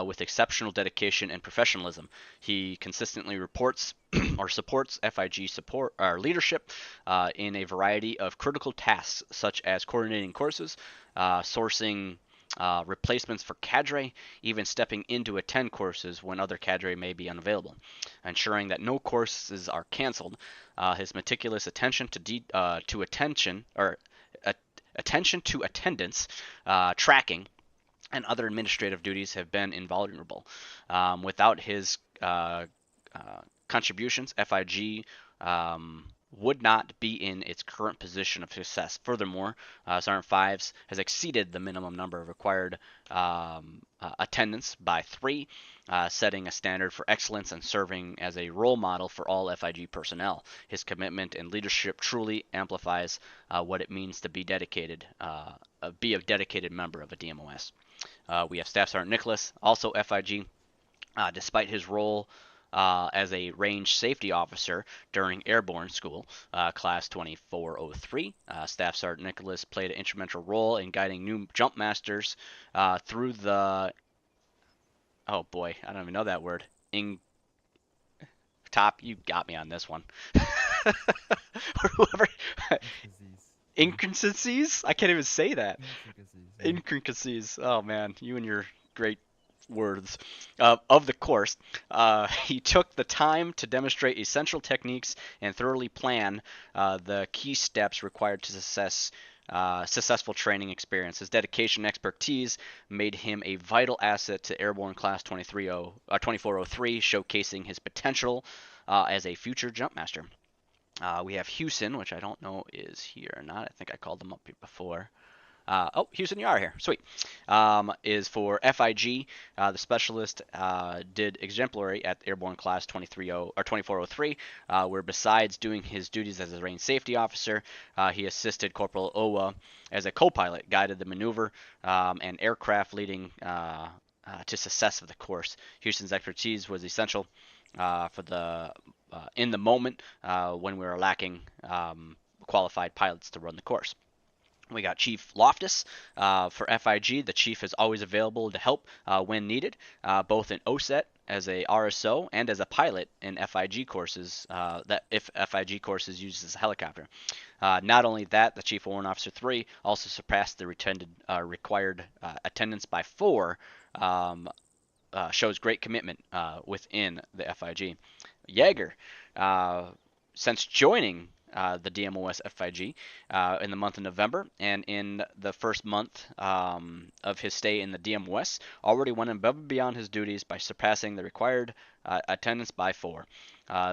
with exceptional dedication and professionalism. He consistently reports or supports FIG leadership in a variety of critical tasks, such as coordinating courses, sourcing replacements for cadre, even stepping in to attend courses when other cadre may be unavailable, ensuring that no courses are canceled. His meticulous attention to attention to attendance, tracking, and other administrative duties have been invaluable. Without his contributions, FIG would not be in its current position of success. Furthermore, Sergeant Fives has exceeded the minimum number of required attendance by 3, setting a standard for excellence and serving as a role model for all FIG personnel. His commitment and leadership truly amplifies what it means to be be a dedicated member of a DMOS. We have Staff Sergeant Nicholas, also FIG. Despite his role as a range safety officer during Airborne School, Class 2403. Staff Sergeant Nicholas played an instrumental role in guiding new jump masters through the... Oh boy, I don't even know that word. You got me on this one. Whoever... Inconsistencies? I can't even say that. Intricacies. Oh man, you and your great words of the course. He took the time to demonstrate essential techniques and thoroughly plan the key steps required to successful training experience. His dedication and expertise made him a vital asset to Airborne Class 2403, showcasing his potential as a future jumpmaster. We have Hewson, which I don't know is here or not. I think I called them up before. Hewson, you are here. Sweet. Is for FIG. The specialist did exemplary at Airborne Class 2403, where besides doing his duties as a range safety officer, he assisted Corporal Owa as a co-pilot, guided the maneuver and aircraft leading to success of the course. Houston's expertise was essential for in the moment when we were lacking qualified pilots to run the course. We got Chief Loftus for FIG. The chief is always available to help when needed, both in OSET as a RSO and as a pilot in FIG courses. If FIG courses uses a helicopter. Not only that, the Chief Warrant Officer 3 also surpassed the required attendance by 4. Shows great commitment within the FIG. Jaeger, since joining the DMOS FIG in the month of November, and in the first month of his stay in the DMOS, already went above and beyond his duties by surpassing the required attendance by 4.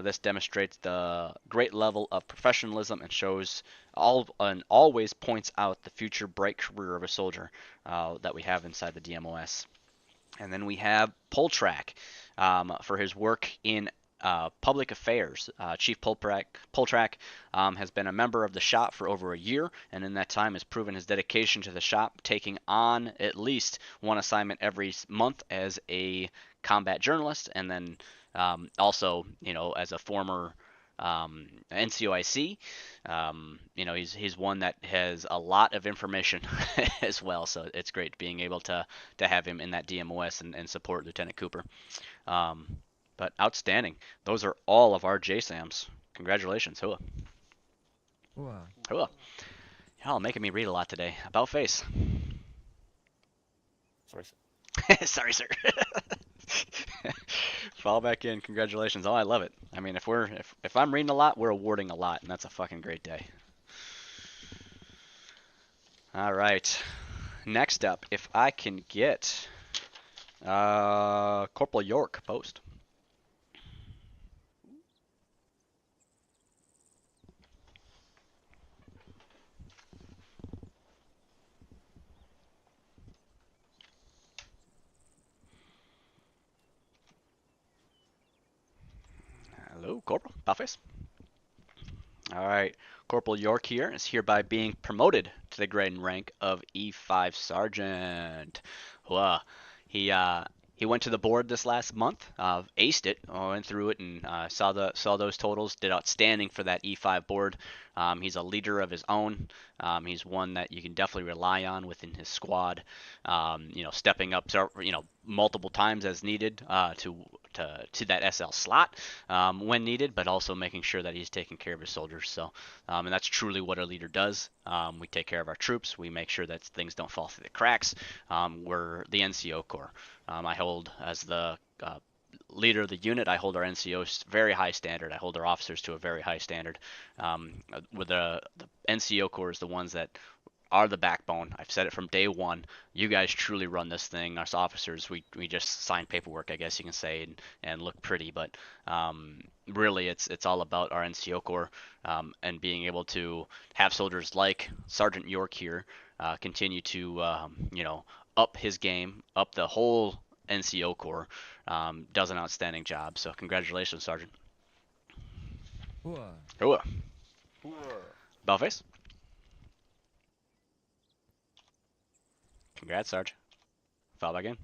This demonstrates the great level of professionalism and shows and always points out the future bright career of a soldier that we have inside the DMOS. And then we have Poltrack for his work in public affairs. Chief Poltrack has been a member of the shop for over a year, and in that time has proven his dedication to the shop, taking on at least one assignment every month as a combat journalist, and then also, as a former NCOIC. He's one that has a lot of information as well, so it's great being able to have him in that DMOS and support Lieutenant Cooper. But outstanding. Those are all of our JSAMs. Congratulations, Hua. Wow. Hua. Y'all making me read a lot today. About face. Sorry, sir. Sorry, sir. Fall back in. Congratulations. Oh, I love it. I mean, if I'm reading a lot, we're awarding a lot, and that's a fucking great day. All right. Next up, if I can get Corporal York post. Hello, Corporal. Buffus. All right. Corporal York here is hereby being promoted to the grade and rank of E5 Sergeant. Wow. He went to the board this last month, aced it, went through it, and saw those totals. Did outstanding for that E5 board. He's a leader of his own. He's one that you can definitely rely on within his squad. Stepping up, multiple times as needed to that SL slot when needed, but also making sure that he's taking care of his soldiers. So, and that's truly what a leader does. We take care of our troops. We make sure that things don't fall through the cracks. We're the NCO Corps. I hold as the leader of the unit. I hold our NCOs very high standard. I hold our officers to a very high standard. With the NCO Corps is the ones that are the backbone. I've said it from day one. You guys truly run this thing. Us officers, we just sign paperwork, I guess you can say, and look pretty. But really, it's all about our NCO Corps and being able to have soldiers like Sergeant York here continue to up his game, up the whole NCO Corps. Does an outstanding job. So congratulations, Sergeant. Wow. Hua. Bellface. Congrats, Sarge. Fall back in.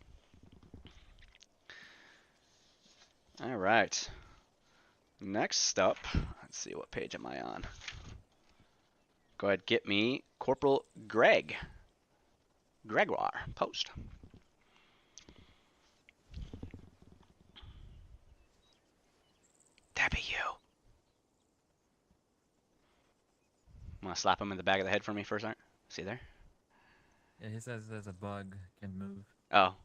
All right. Next up, let's see, what page am I on? Go ahead, get me Corporal Gregoire post. That be you. Want to slap him in the back of the head for me first, Art? See there? Yeah, he says there's a bug, can move. Oh.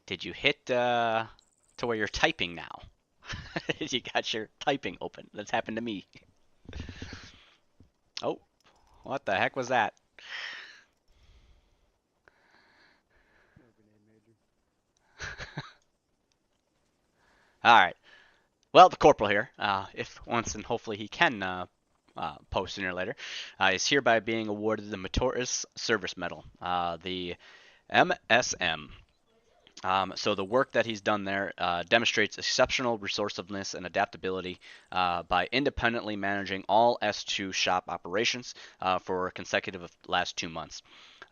Did you hit to where you're typing now? You got your typing open. That's happened to me. Oh, what the heck was that? All right. Well, the corporal here, if once and hopefully he can post sooner or later, is hereby being awarded the Meritorious Service Medal, the MSM. So the work that he's done there demonstrates exceptional resourcefulness and adaptability by independently managing all S2 shop operations for consecutive last 2 months.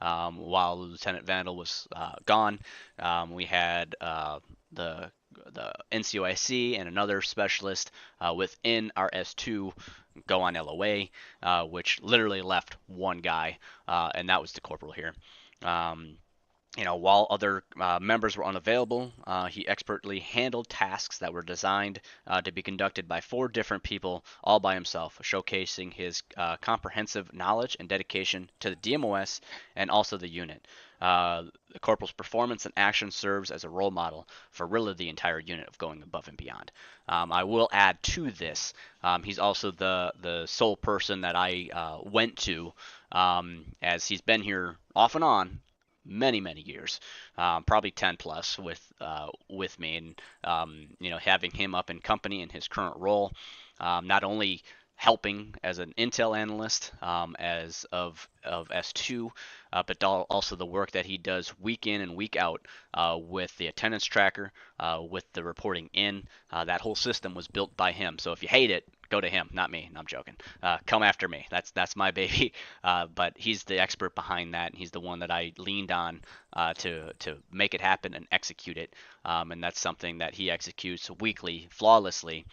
While Lieutenant Vandal was gone, we had the NCOIC and another specialist within our S2 go on LOA, which literally left one guy, and that was the corporal here. while other members were unavailable, he expertly handled tasks that were designed to be conducted by 4 different people all by himself, showcasing his comprehensive knowledge and dedication to the DMOS and also the unit. The corporal's performance and action serves as a role model for really the entire unit of going above and beyond. I will add to this, he's also the sole person that I went to, as he's been here off and on many years, probably 10 plus with me, and having him up in company in his current role, not only helping as an intel analyst as of S2, but also the work that he does week in and week out with the attendance tracker, with the reporting in. That whole system was built by him. So if you hate it, go to him, not me. No, I'm joking. Come after me. That's my baby. But he's the expert behind that, and he's the one that I leaned on to make it happen and execute it. And that's something that he executes weekly, flawlessly.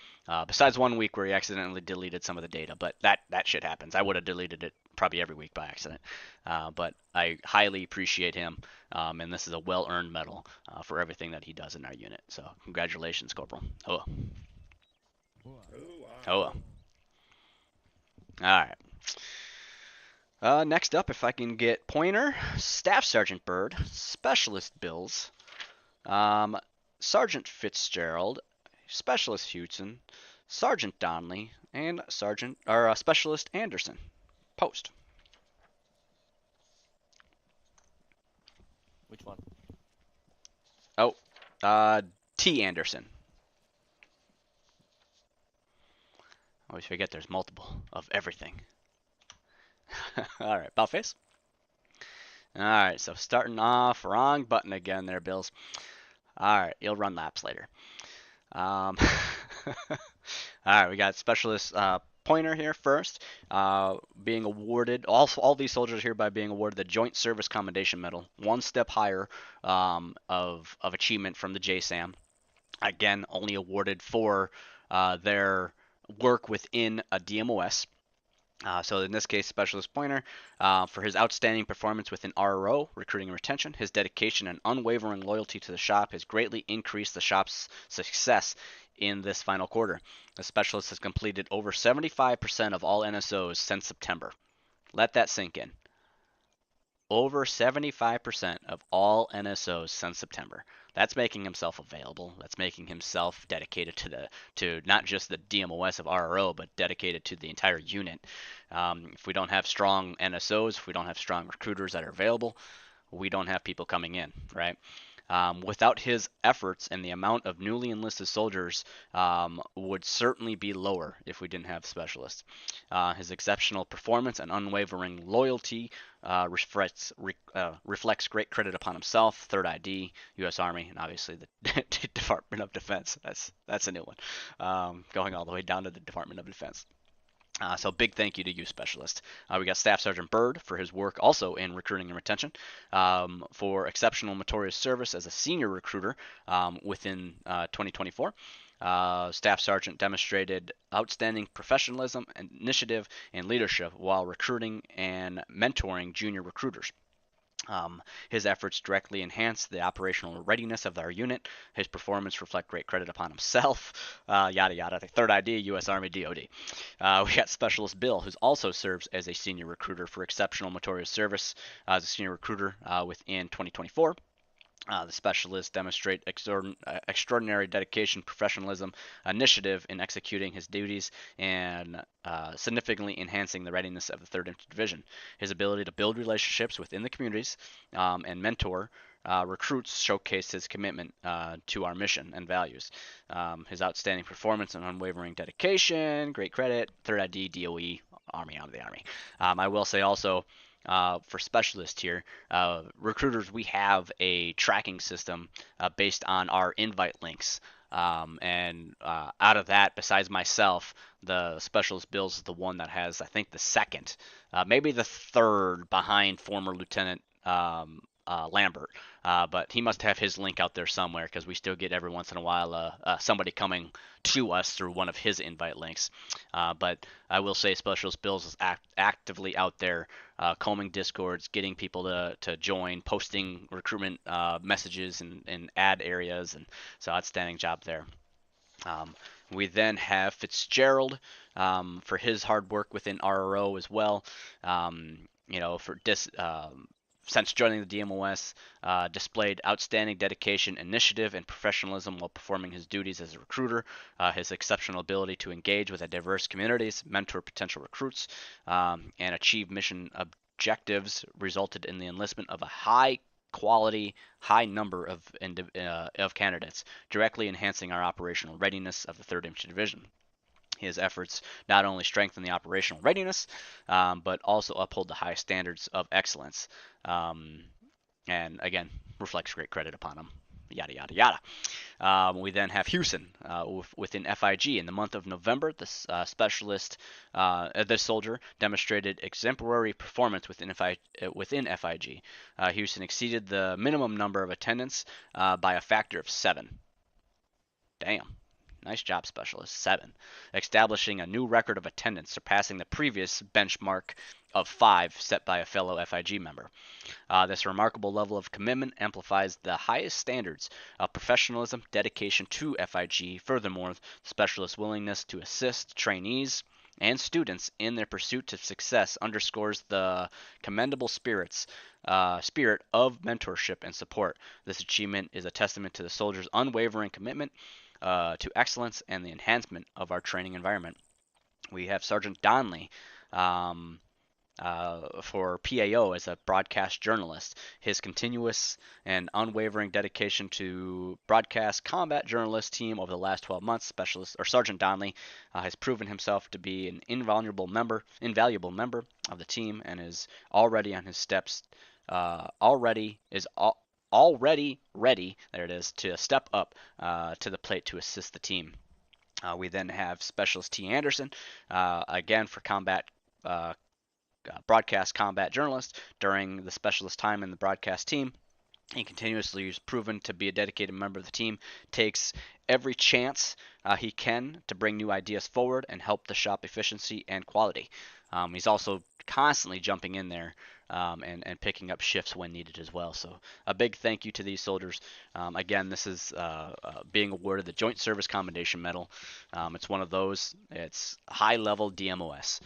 Besides 1 week where he accidentally deleted some of the data, but that shit happens. I would have deleted it probably every week by accident. But I highly appreciate him, and this is a well-earned medal for everything that he does in our unit. So congratulations, Corporal. Oh. Oh. All right. Next up, if I can get Pointer, Staff Sergeant Bird, Specialist Bills, Sergeant Fitzgerald, Specialist Hudson, Sergeant Donnelly, and Specialist Anderson. Post. Which one? Oh, T. Anderson. I always forget there's multiple of everything. All right, about face. All right, so starting off, wrong button again there, Bills. All right, you'll run laps later. All right, we got Specialist Pointer here first, being awarded, all these soldiers hereby being awarded the Joint Service Commendation Medal, 1 step higher of achievement from the JSAM. Again, only awarded for their work within a DMOS. So in this case, Specialist Pointer, for his outstanding performance within RRO, recruiting and retention, his dedication and unwavering loyalty to the shop has greatly increased the shop's success in this final quarter. The specialist has completed over 75% of all NSOs since September. Let that sink in. Over 75% of all NSOs since September. That's making himself available. That's making himself dedicated to not just the DMOS of RRO, but dedicated to the entire unit. If we don't have strong NSOs, if we don't have strong recruiters that are available, we don't have people coming in, right? Without his efforts, and the amount of newly enlisted soldiers would certainly be lower if we didn't have specialists. His exceptional performance and unwavering loyalty reflects great credit upon himself, Third ID, U.S. Army, and obviously the Department of Defense. That's a new one, going all the way down to the Department of Defense. So big thank you to you, Specialist. We got Staff Sergeant Bird for his work also in recruiting and retention, for exceptional meritorious service as a senior recruiter within 2024. Staff Sergeant demonstrated outstanding professionalism, initiative, and leadership while recruiting and mentoring junior recruiters. His efforts directly enhance the operational readiness of our unit. His performance reflect great credit upon himself. Yada yada. The Third ID, U.S. Army, DoD. We got Specialist Bill, who also serves as a senior recruiter for exceptional meritorious service as a senior recruiter within 2024. The specialists demonstrate extraordinary dedication, professionalism, initiative in executing his duties, and significantly enhancing the readiness of the 3rd Infantry Division. His ability to build relationships within the communities and mentor recruits showcase his commitment to our mission and values. His outstanding performance and unwavering dedication, great credit, 3rd ID, DOE, Army out of the Army. I will say also, for specialists here, recruiters, we have a tracking system based on our invite links. And out of that, besides myself, the Specialist Bills is the one that has, I think, the second, maybe the third behind former Lieutenant Lambert, but he must have his link out there somewhere because we still get every once in a while somebody coming to us through one of his invite links. But I will say Specialist Bills is actively out there combing discords, getting people to join, posting recruitment messages and ad areas, and so outstanding job there. We then have Fitzgerald for his hard work within RRO as well. For since joining the DMOS, displayed outstanding dedication, initiative, and professionalism while performing his duties as a recruiter. His exceptional ability to engage with diverse communities, mentor potential recruits, and achieve mission objectives resulted in the enlistment of a high number of candidates, directly enhancing our operational readiness of the 3rd Infantry Division. His efforts not only strengthen the operational readiness, but also uphold the highest standards of excellence. And again, reflects great credit upon him. Yada, yada, yada. We then have Houston within FIG. In the month of November, this this soldier demonstrated exemplary performance within FIG. Houston exceeded the minimum number of attendance by a factor of 7. Damn. Nice job, Specialist. 7. Establishing a new record of attendance, surpassing the previous benchmark of 5 set by a fellow FIG member. This remarkable level of commitment amplifies the highest standards of professionalism, dedication to FIG. Furthermore, Specialist's willingness to assist trainees and students in their pursuit to success underscores the commendable spirit of mentorship and support. This achievement is a testament to the soldiers' unwavering commitment to excellence and the enhancement of our training environment. We have Sergeant Donley for PAO as a broadcast journalist. His continuous and unwavering dedication to broadcast combat journalist team over the last 12 months, Sergeant Donley has proven himself to be an invaluable member of the team and is already on his steps. Already ready, there it is, to step up to the plate to assist the team. We then have Specialist T. Anderson, again for broadcast combat journalist during the Specialist time in the broadcast team. He continuously is proven to be a dedicated member of the team, takes every chance he can to bring new ideas forward and help the shop efficiency and quality. He's also constantly jumping in there and picking up shifts when needed as well. So a big thank you to these soldiers. Again, this is being awarded the Joint Service Commendation Medal. It's one of those. It's high-level DMOS.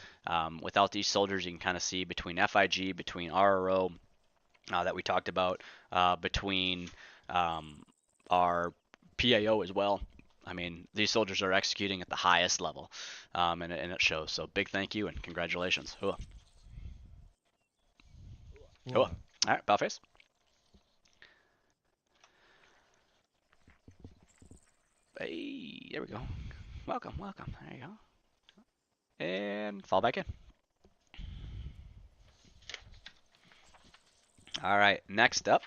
Without these soldiers, you can kind of see between FIG, between RRO that we talked about, between our PAO as well. I mean, these soldiers are executing at the highest level, and it shows. So big thank you and congratulations. Hooah. Hooah. All right, Paleface. Hey, there we go. Welcome. There you go. And fall back in. All right, next up,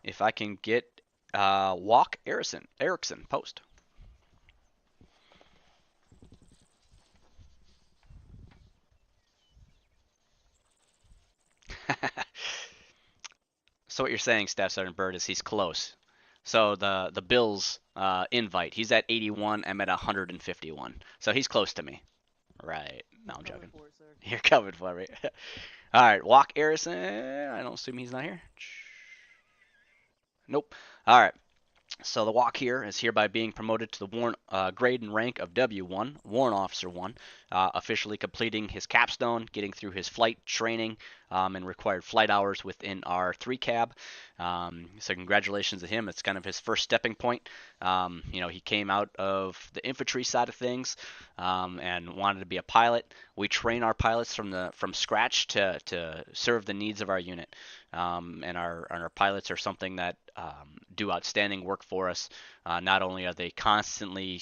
if I can get Walk Erickson post. So what you're saying, Staff Sergeant Bird, is he's close. So the Bills invite, he's at 81. I'm at 151. So he's close to me. Right. No, I'm joking. You're coming for me. All right, Walk Harrison. I don't assume he's not here. Nope. All right. So the Walk here is hereby being promoted to the Warrant grade and rank of W1, Warrant Officer 1, officially completing his capstone, getting through his flight training and required flight hours within our 3 cab. So congratulations to him. It's kind of his first stepping point. He came out of the infantry side of things and wanted to be a pilot. We train our pilots from scratch to serve the needs of our unit. And our pilots are something that do outstanding work for us. Not only are they constantly,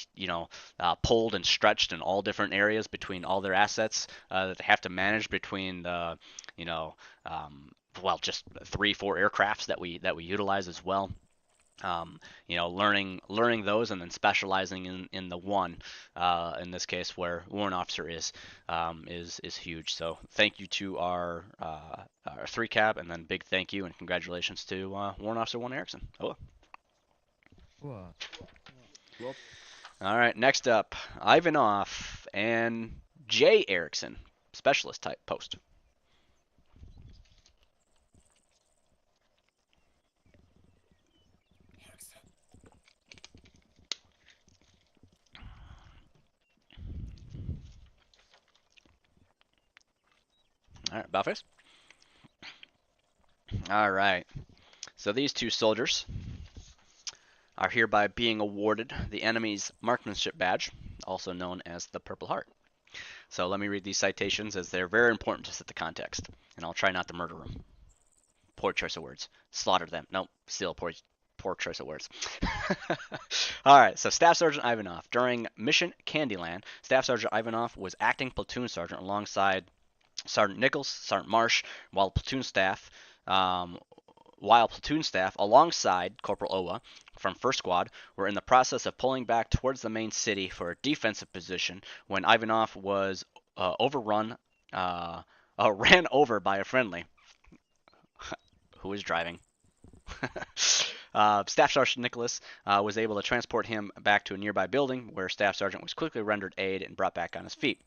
pulled and stretched in all different areas between all their assets that they have to manage between the, just 3-4 aircrafts that we utilize as well. Learning those and then specializing in the one, in this case where warrant officer is huge. So thank you to our 3 cab, and then big thank you and congratulations to warrant officer 1 Erickson. Oh. What? Well, All right, next up, Ivanov and J. Erickson, specialist type post. All right, about face. All right, so these 2 soldiers are hereby being awarded the enemy's marksmanship badge, also known as the Purple Heart. So let me read these citations as they're very important to set the context, and I'll try not to murder them. Poor choice of words. Slaughter them. Nope, still poor choice of words. All right, so Staff Sergeant Ivanov. During Mission Candyland, Staff Sergeant Ivanov was acting platoon sergeant alongside Sergeant Nichols, Sergeant Marsh, while platoon staff um, alongside Corporal Owa from 1st Squad were in the process of pulling back towards the main city for a defensive position when Ivanov was ran over by a friendly who was driving. Staff Sergeant Nicholas was able to transport him back to a nearby building where Staff Sergeant was quickly rendered aid and brought back on his feet,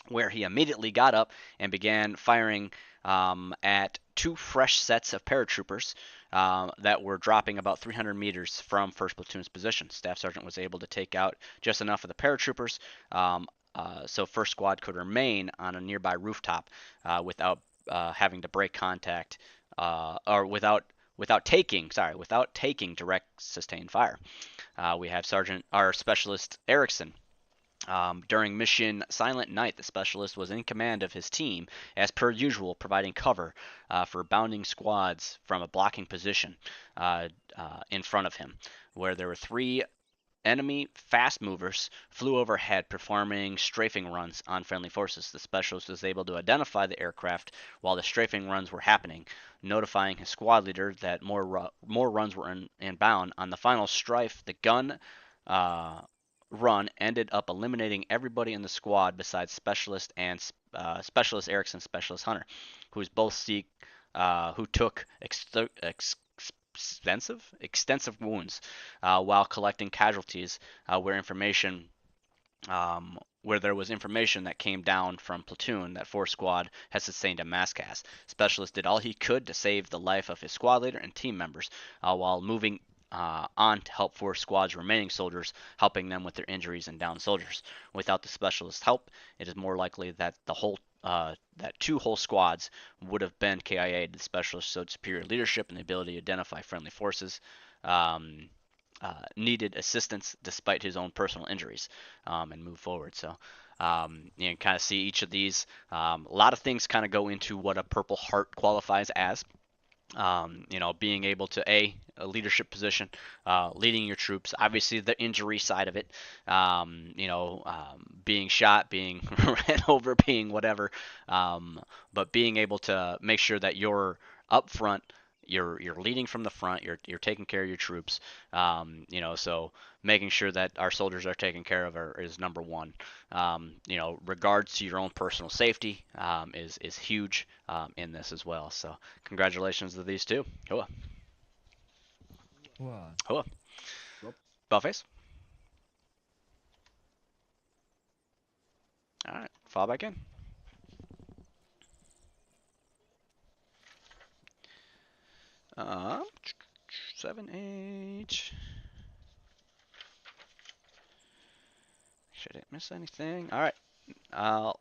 where he immediately got up and began firing at 2 fresh sets of paratroopers that were dropping about 300 meters from 1st Platoon's position. Staff Sergeant was able to take out just enough of the paratroopers so 1st Squad could remain on a nearby rooftop without having to break contact or without taking direct sustained fire. We have Specialist Erickson. During Mission Silent Night, the specialist was in command of his team, as per usual, providing cover for bounding squads from a blocking position in front of him, where there were 3 enemy fast movers flew overhead performing strafing runs on friendly forces. The specialist was able to identify the aircraft while the strafing runs were happening, notifying his squad leader that more runs were inbound. On the final strife, the gun run ended up eliminating everybody in the squad besides Specialist Erickson, Specialist Hunter, who took extensive wounds while collecting casualties where there was information that came down from platoon that 4 Squad had sustained a mass cast. Specialist did all he could to save the life of his squad leader and team members while moving on to help 4 Squad's remaining soldiers, helping them with their injuries and downed soldiers. Without the specialist's help, it is more likely that that 2 whole squads would have been KIA'd. The specialist showed superior leadership and the ability to identify friendly forces. Needed assistance despite his own personal injuries and move forward. So you can kind of see each of these. A lot of things kind of go into what a Purple Heart qualifies as. Being able to a leadership position, leading your troops, obviously the injury side of it, being shot, being ran over, being whatever, but being able to make sure that you're up front, you're leading from the front, you're taking care of your troops, so making sure that our soldiers are taken care of is number one. Regards to your own personal safety is huge in this as well. So congratulations to these 2. Hoa. What? Hoa. Well. Buffets. All right, fall back in. Um, 7, 8. Should it miss anything? All right.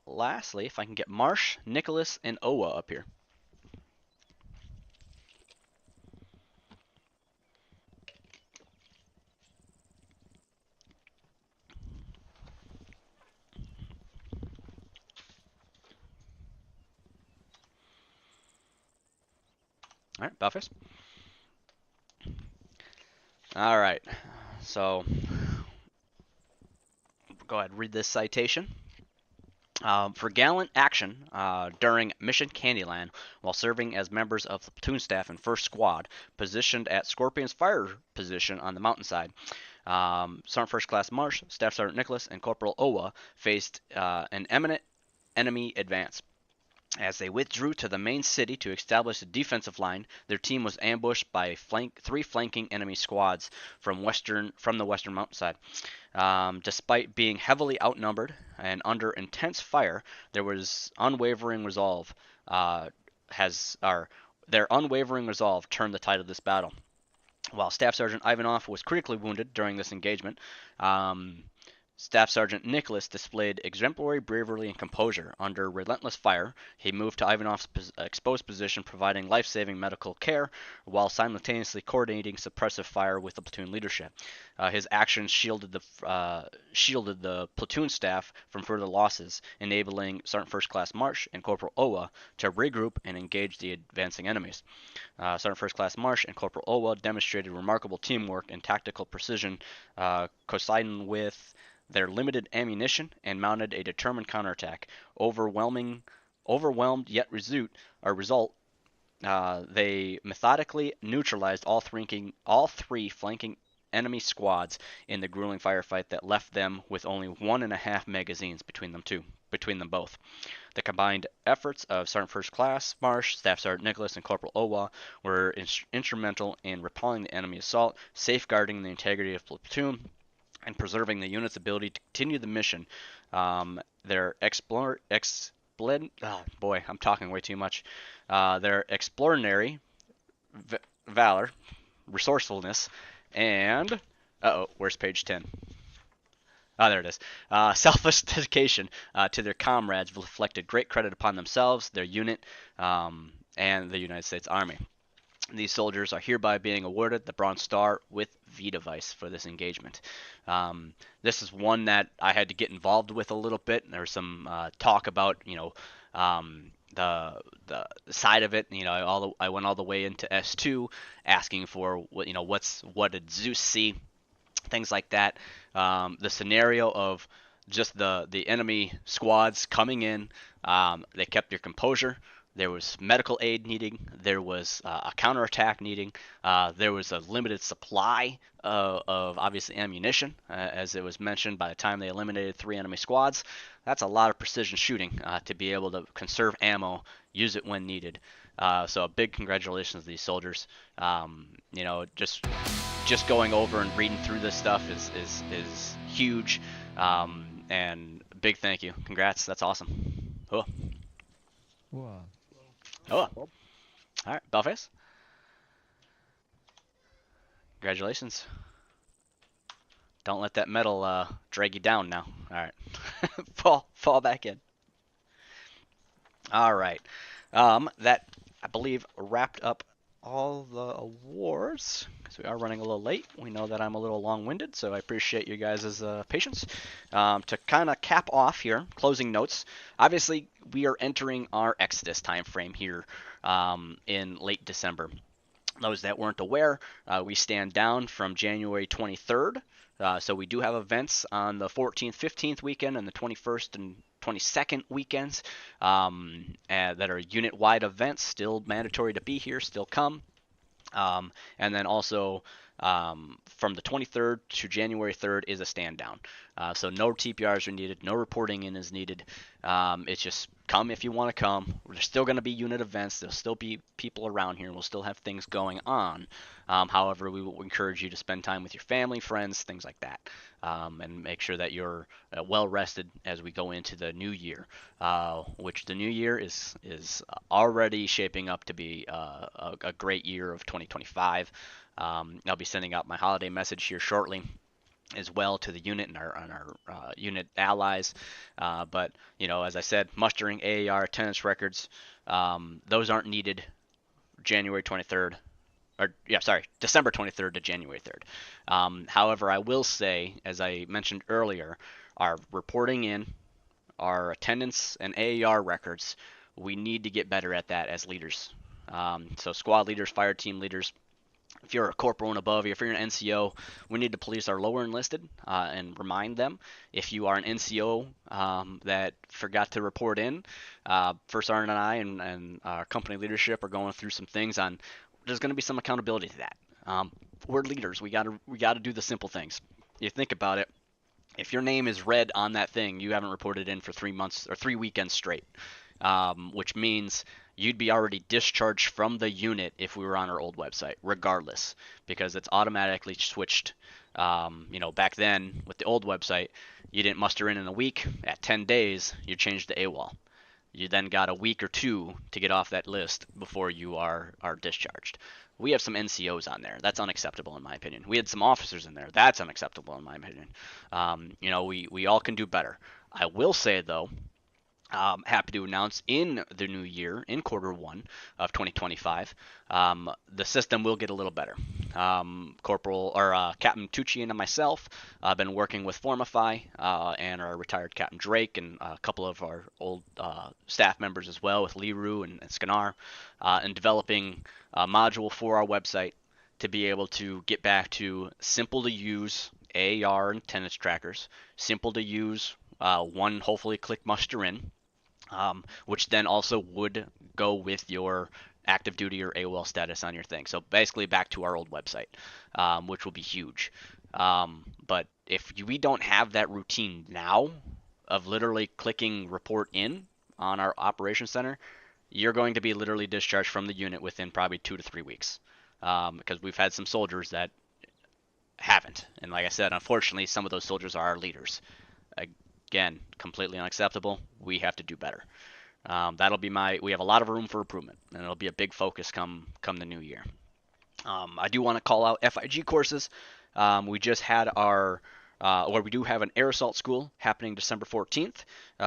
Lastly, if I can get Marsh, Nicholas, and Owa up here. All right, Buffers. All right. So go ahead, read this citation. For gallant action during Mission Candyland while serving as members of the platoon staff and first squad, positioned at Scorpion's fire position on the mountainside. Sergeant First Class Marsh, Staff Sergeant Nicholas, and Corporal Owa faced an imminent enemy advance. As they withdrew to the main city to establish a defensive line, their team was ambushed by three flanking enemy squads from the western mountainside. Despite being heavily outnumbered and under intense fire, there was unwavering resolve. Their unwavering resolve turned the tide of this battle. While Staff Sergeant Ivanov was critically wounded during this engagement, Staff Sergeant Nicholas displayed exemplary bravery and composure under relentless fire. He moved to Ivanov's exposed position, providing life-saving medical care while simultaneously coordinating suppressive fire with the platoon leadership. His actions shielded the platoon staff from further losses, enabling Sergeant First Class Marsh and Corporal Owa to regroup and engage the advancing enemies. Sergeant First Class Marsh and Corporal Owa demonstrated remarkable teamwork and tactical precision, coinciding with their limited ammunition and mounted a determined counterattack. Overwhelmed yet result, they methodically neutralized all three flanking enemy squads in the grueling firefight that left them with only 1.5 magazines between them both. The combined efforts of Sergeant First Class Marsh, Staff Sergeant Nicholas, and Corporal Owa were instrumental in repelling the enemy assault, safeguarding the integrity of the platoon, and preserving the unit's ability to continue the mission. Their I'm talking way too much. Their extraordinary valor, resourcefulness, and where's page 10? Oh, there it is. Selfless dedication to their comrades reflected great credit upon themselves, their unit, and the United States Army. These soldiers are hereby being awarded the Bronze Star with V device for this engagement. This is one that I had to get involved with a little bit. There was some talk about, the side of it. I went all the way into S2, asking for what did Zeus see, things like that. The scenario of just the enemy squads coming in, they kept their composure. There was medical aid needing. There was a counterattack needing. There was a limited supply of obviously ammunition, as it was mentioned. By the time they eliminated 3 enemy squads, that's a lot of precision shooting to be able to conserve ammo, use it when needed. So a big congratulations to these soldiers. Just going over and reading through this stuff is huge. And big thank you. Congrats. That's awesome. Cool. Wow. Oh, all right, Belface. Congratulations. Don't let that medal drag you down now. All right, fall back in. All right, that I believe wrapped up all the awards because we are running a little late. We know that I'm a little long-winded, so I appreciate you guys' patience. To kind of cap off here, closing notes. Obviously, we are entering our Exodus time frame here in late December. Those that weren't aware, we stand down from January 23rd. So we do have events on the 14th, 15th weekend and the 21st and 22nd weekends that are unit-wide events, still mandatory to be here, still come. And then also from the 23rd to January 3rd is a stand down. So no TPRs are needed, no reporting in is needed. It's just come if you want to come. There's still going to be unit events. There'll still be people around here. We'll still have things going on. However, we will encourage you to spend time with your family, friends, things like that, and make sure that you're well rested as we go into the new year, which the new year is already shaping up to be a great year of 2025. I'll be sending out my holiday message here shortly as well to the unit and our unit allies. But, as I said, mustering AAR attendance records, those aren't needed December 23rd to January 3rd. However, I will say, as I mentioned earlier, our reporting in, our attendance and AAR records, we need to get better at that as leaders. So squad leaders, fire team leaders, if you're a corporal and above, if you're an NCO, we need to police our lower enlisted and remind them. If you are an NCO that forgot to report in, First Sergeant and I and our company leadership are going through some things on. There's going to be some accountability to that. We're leaders. We got to do the simple things. You think about it. If your name is red on that thing, you haven't reported in for 3 months or 3 weekends straight, which means you'd be already discharged from the unit if we were on our old website, regardless, because it's automatically switched. Back then with the old website, you didn't muster in a week. At 10 days, you changed to AWOL. You then got a week or two to get off that list before you are discharged. We have some NCOs on there. That's unacceptable in my opinion. We had some officers in there. That's unacceptable in my opinion. We all can do better. I will say though, happy to announce in the new year, in quarter 1 of 2025, the system will get a little better. Captain Tucci and myself have been working with Formify and our retired Captain Drake and a couple of our old staff members as well with Liru and Skanar, and developing a module for our website to be able to get back to simple to use AR and attendance trackers, simple to use one hopefully click muster in, which then also would go with your active duty or AWOL status on your thing. So basically back to our old website, which will be huge. But if we don't have that routine now of literally clicking report in on our operations center, you're going to be literally discharged from the unit within probably 2 to 3 weeks. Because we've had some soldiers that haven't. And like I said, unfortunately, some of those soldiers are our leaders. Again, completely unacceptable. We have to do better. That'll be we have a lot of room for improvement, and it'll be a big focus come the new year. I do want to call out FIG courses. We just had we do have an air assault school happening December 14th.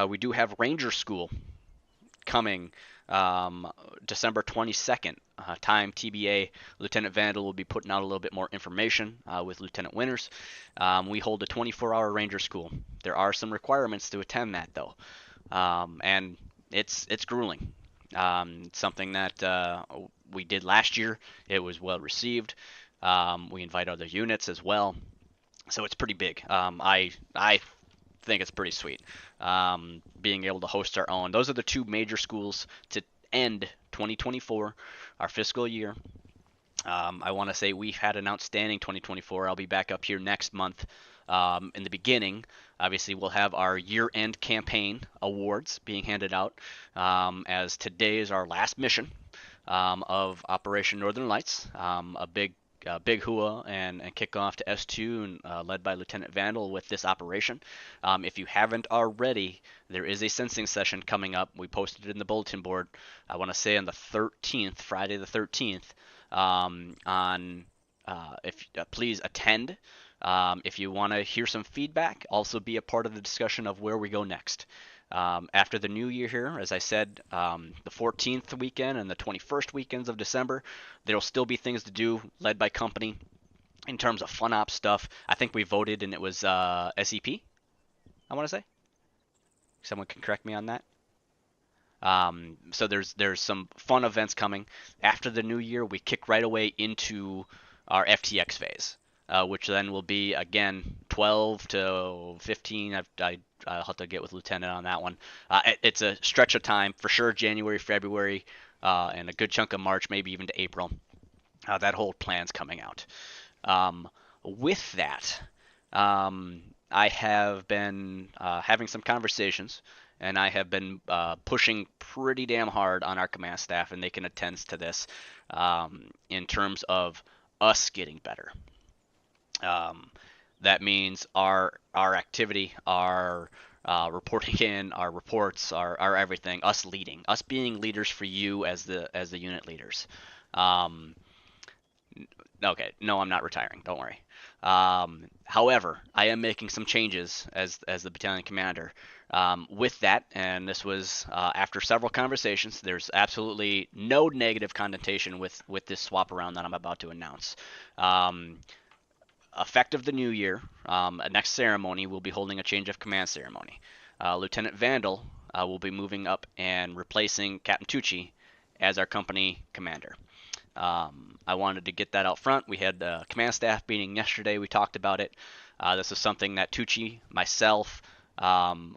We do have Ranger School coming December 22nd. Time TBA. Lieutenant Vandal will be putting out a little bit more information with Lieutenant Winters. We hold a 24-hour Ranger School. There are some requirements to attend that though, and it's grueling. Something that we did last year. It was well received. We invite other units as well, so it's pretty big. I think it's pretty sweet. Being able to host our own. Those are the two major schools to end 2024, our fiscal year. I want to say we've had an outstanding 2024. I'll be back up here next month. In the beginning, obviously, we'll have our year-end campaign awards being handed out, as today is our last mission of Operation Northern Lights. A big hua and kickoff to S2 and led by Lieutenant Vandal with this operation. If you haven't already, there is a sensing session coming up. We posted it in the bulletin board. I want to say on the 13th, Friday the 13th. If please attend. If you want to hear some feedback, also be a part of the discussion of where we go next. After the new year here, as I said, the 14th weekend and the 21st weekends of December, there'll still be things to do led by company in terms of fun ops stuff. I think we voted and it was SEP, I want to say. Someone can correct me on that. So there's some fun events coming. After the new year, we kick right away into our FTX phase, which then will be, again, 12 to 15. I'll have to get with Lieutenant on that one. It's a stretch of time, for sure, January, February, and a good chunk of March, maybe even to April. That whole plan's coming out. With that, I have been having some conversations, and I have been pushing pretty damn hard on our command staff, and they can attest to this, in terms of us getting better. That means our activity, our reporting in, our reports, our everything, us leading, us being leaders for you as the unit leaders. Okay, no, I'm not retiring. Don't worry. However, I am making some changes as the battalion commander. With that, and this was after several conversations, there's absolutely no negative connotation with this swap around that I'm about to announce. Effective the new year, next ceremony, we'll be holding a change of command ceremony. Lieutenant Vandal will be moving up and replacing Captain Tucci as our company commander. I wanted to get that out front. We had a command staff meeting yesterday. We talked about it. This is something that Tucci, myself,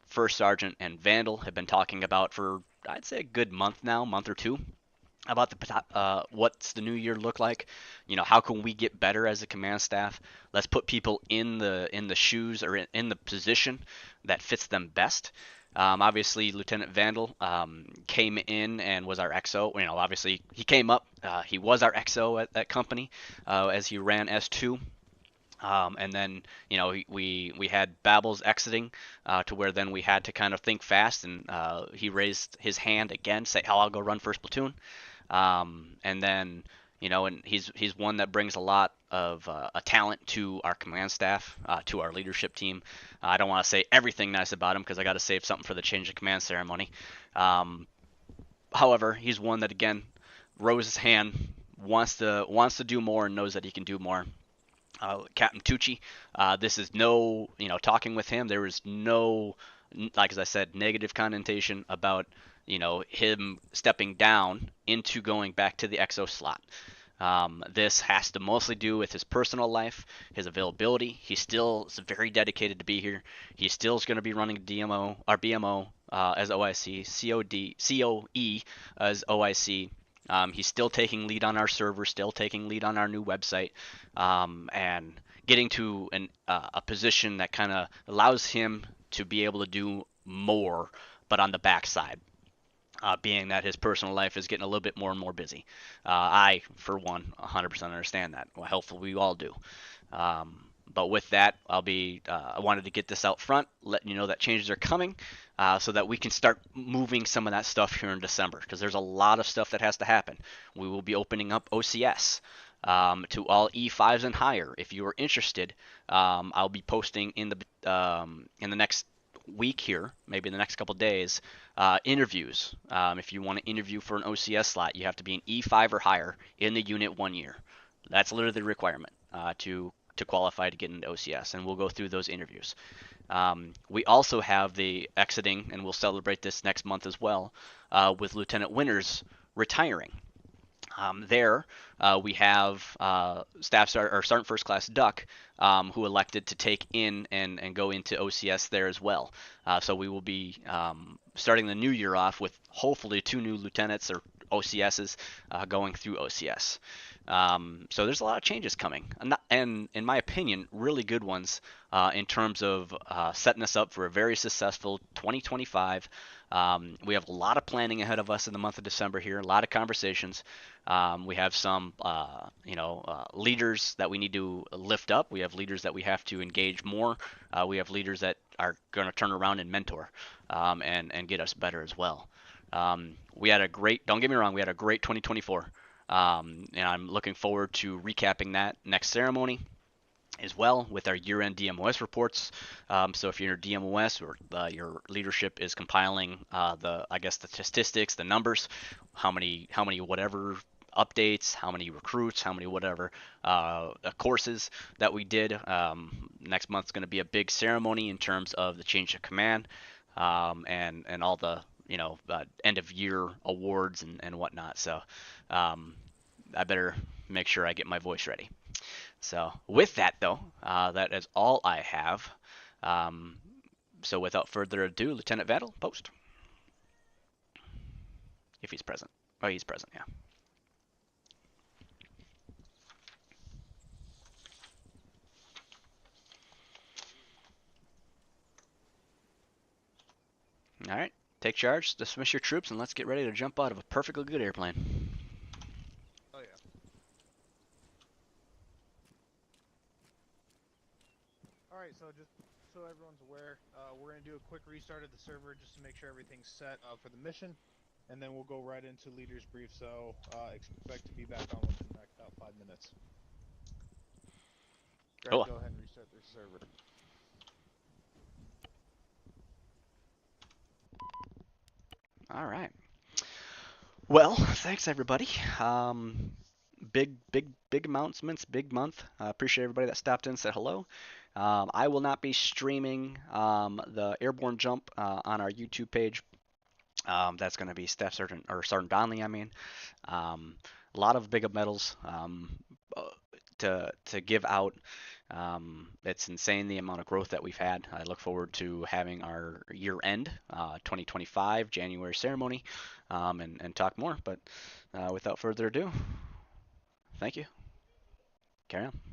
First Sergeant, and Vandal have been talking about for, I'd say, a good month now, month or two, about what's the new year look like. How can we get better as a command staff? Let's put people in the shoes, or in the position that fits them best. Obviously, Lieutenant Vandal came in and was our XO. Obviously he came up. He was our XO at that company as he ran S2. And then we had Babels exiting to where then we had to kind of think fast, and he raised his hand again, say, "Oh, I'll go run first platoon." And then and he's one that brings a lot of a talent to our command staff, to our leadership team. I don't want to say everything nice about him because I got to save something for the change of command ceremony. However, he's one that again rose his hand, wants to do more, and knows that he can do more. Captain Tucci, this is no, talking with him, there was no, like as I said, negative connotation about, him stepping down into going back to the XO slot. This has to mostly do with his personal life, his availability. He still is very dedicated to be here. He still is going to be running DMO or BMO as OIC, COE as OIC. He's still taking lead on our server, still taking lead on our new website, and getting to a position that kind of allows him to be able to do more, but on the backside. Being that his personal life is getting a little bit more and more busy. I, for one, 100% understand that. Well, hopefully we all do. But with that, I wanted to get this out front, letting you know that changes are coming, so that we can start moving some of that stuff here in December, because there's a lot of stuff that has to happen. We will be opening up OCS to all E5s and higher. If you are interested, I'll be posting in the next week here, maybe in the next couple days, interviews. If you want to interview for an OCS slot, you have to be an E5 or higher in the unit 1 year. That's literally the requirement to qualify to get into OCS, and we'll go through those interviews. We also have the exiting, and we'll celebrate this next month as well, with Lieutenant Winters retiring. We have Sergeant First Class Duck, who elected to take in and go into OCS there as well. So we will be starting the new year off with hopefully 2 new lieutenants or OCSs going through OCS. So there's a lot of changes coming, and in my opinion, really good ones in terms of setting us up for a very successful 2025. We have a lot of planning ahead of us in the month of December here, a lot of conversations. We have some, leaders that we need to lift up. We have leaders that we have to engage more. We have leaders that are going to turn around and mentor and get us better as well. Don't get me wrong, we had a great 2024. And I'm looking forward to recapping that next ceremony as well with our year-end DMOS reports. So if you're in your DMOS or your leadership is compiling the statistics, the numbers, how many whatever updates, how many recruits, how many whatever courses that we did. Next month's going to be a big ceremony in terms of the change of command and all the end of year awards and whatnot. So I better make sure I get my voice ready. So with that though, that is all I have. So without further ado, Lieutenant Vandal, post. If he's present. Oh, he's present, yeah. All right, take charge, dismiss your troops, and let's get ready to jump out of a perfectly good airplane. Oh yeah. All right, so just so everyone's aware, we're gonna do a quick restart of the server just to make sure everything's set for the mission, and then we'll go right into leaders brief. So expect to be back on within about 5 minutes. Greg, Cool. go ahead and restart the server. All right. Well, thanks everybody. Big announcements, big month. Appreciate everybody that stopped in and said hello. I will not be streaming the airborne jump on our YouTube page. That's going to be Staff Sergeant or Sergeant Donnelly, I mean. a lot of big up medals to give out. It's insane the amount of growth that we've had. I look forward to having our year end 2025 January ceremony and talk more. But without further ado, thank you. Carry on.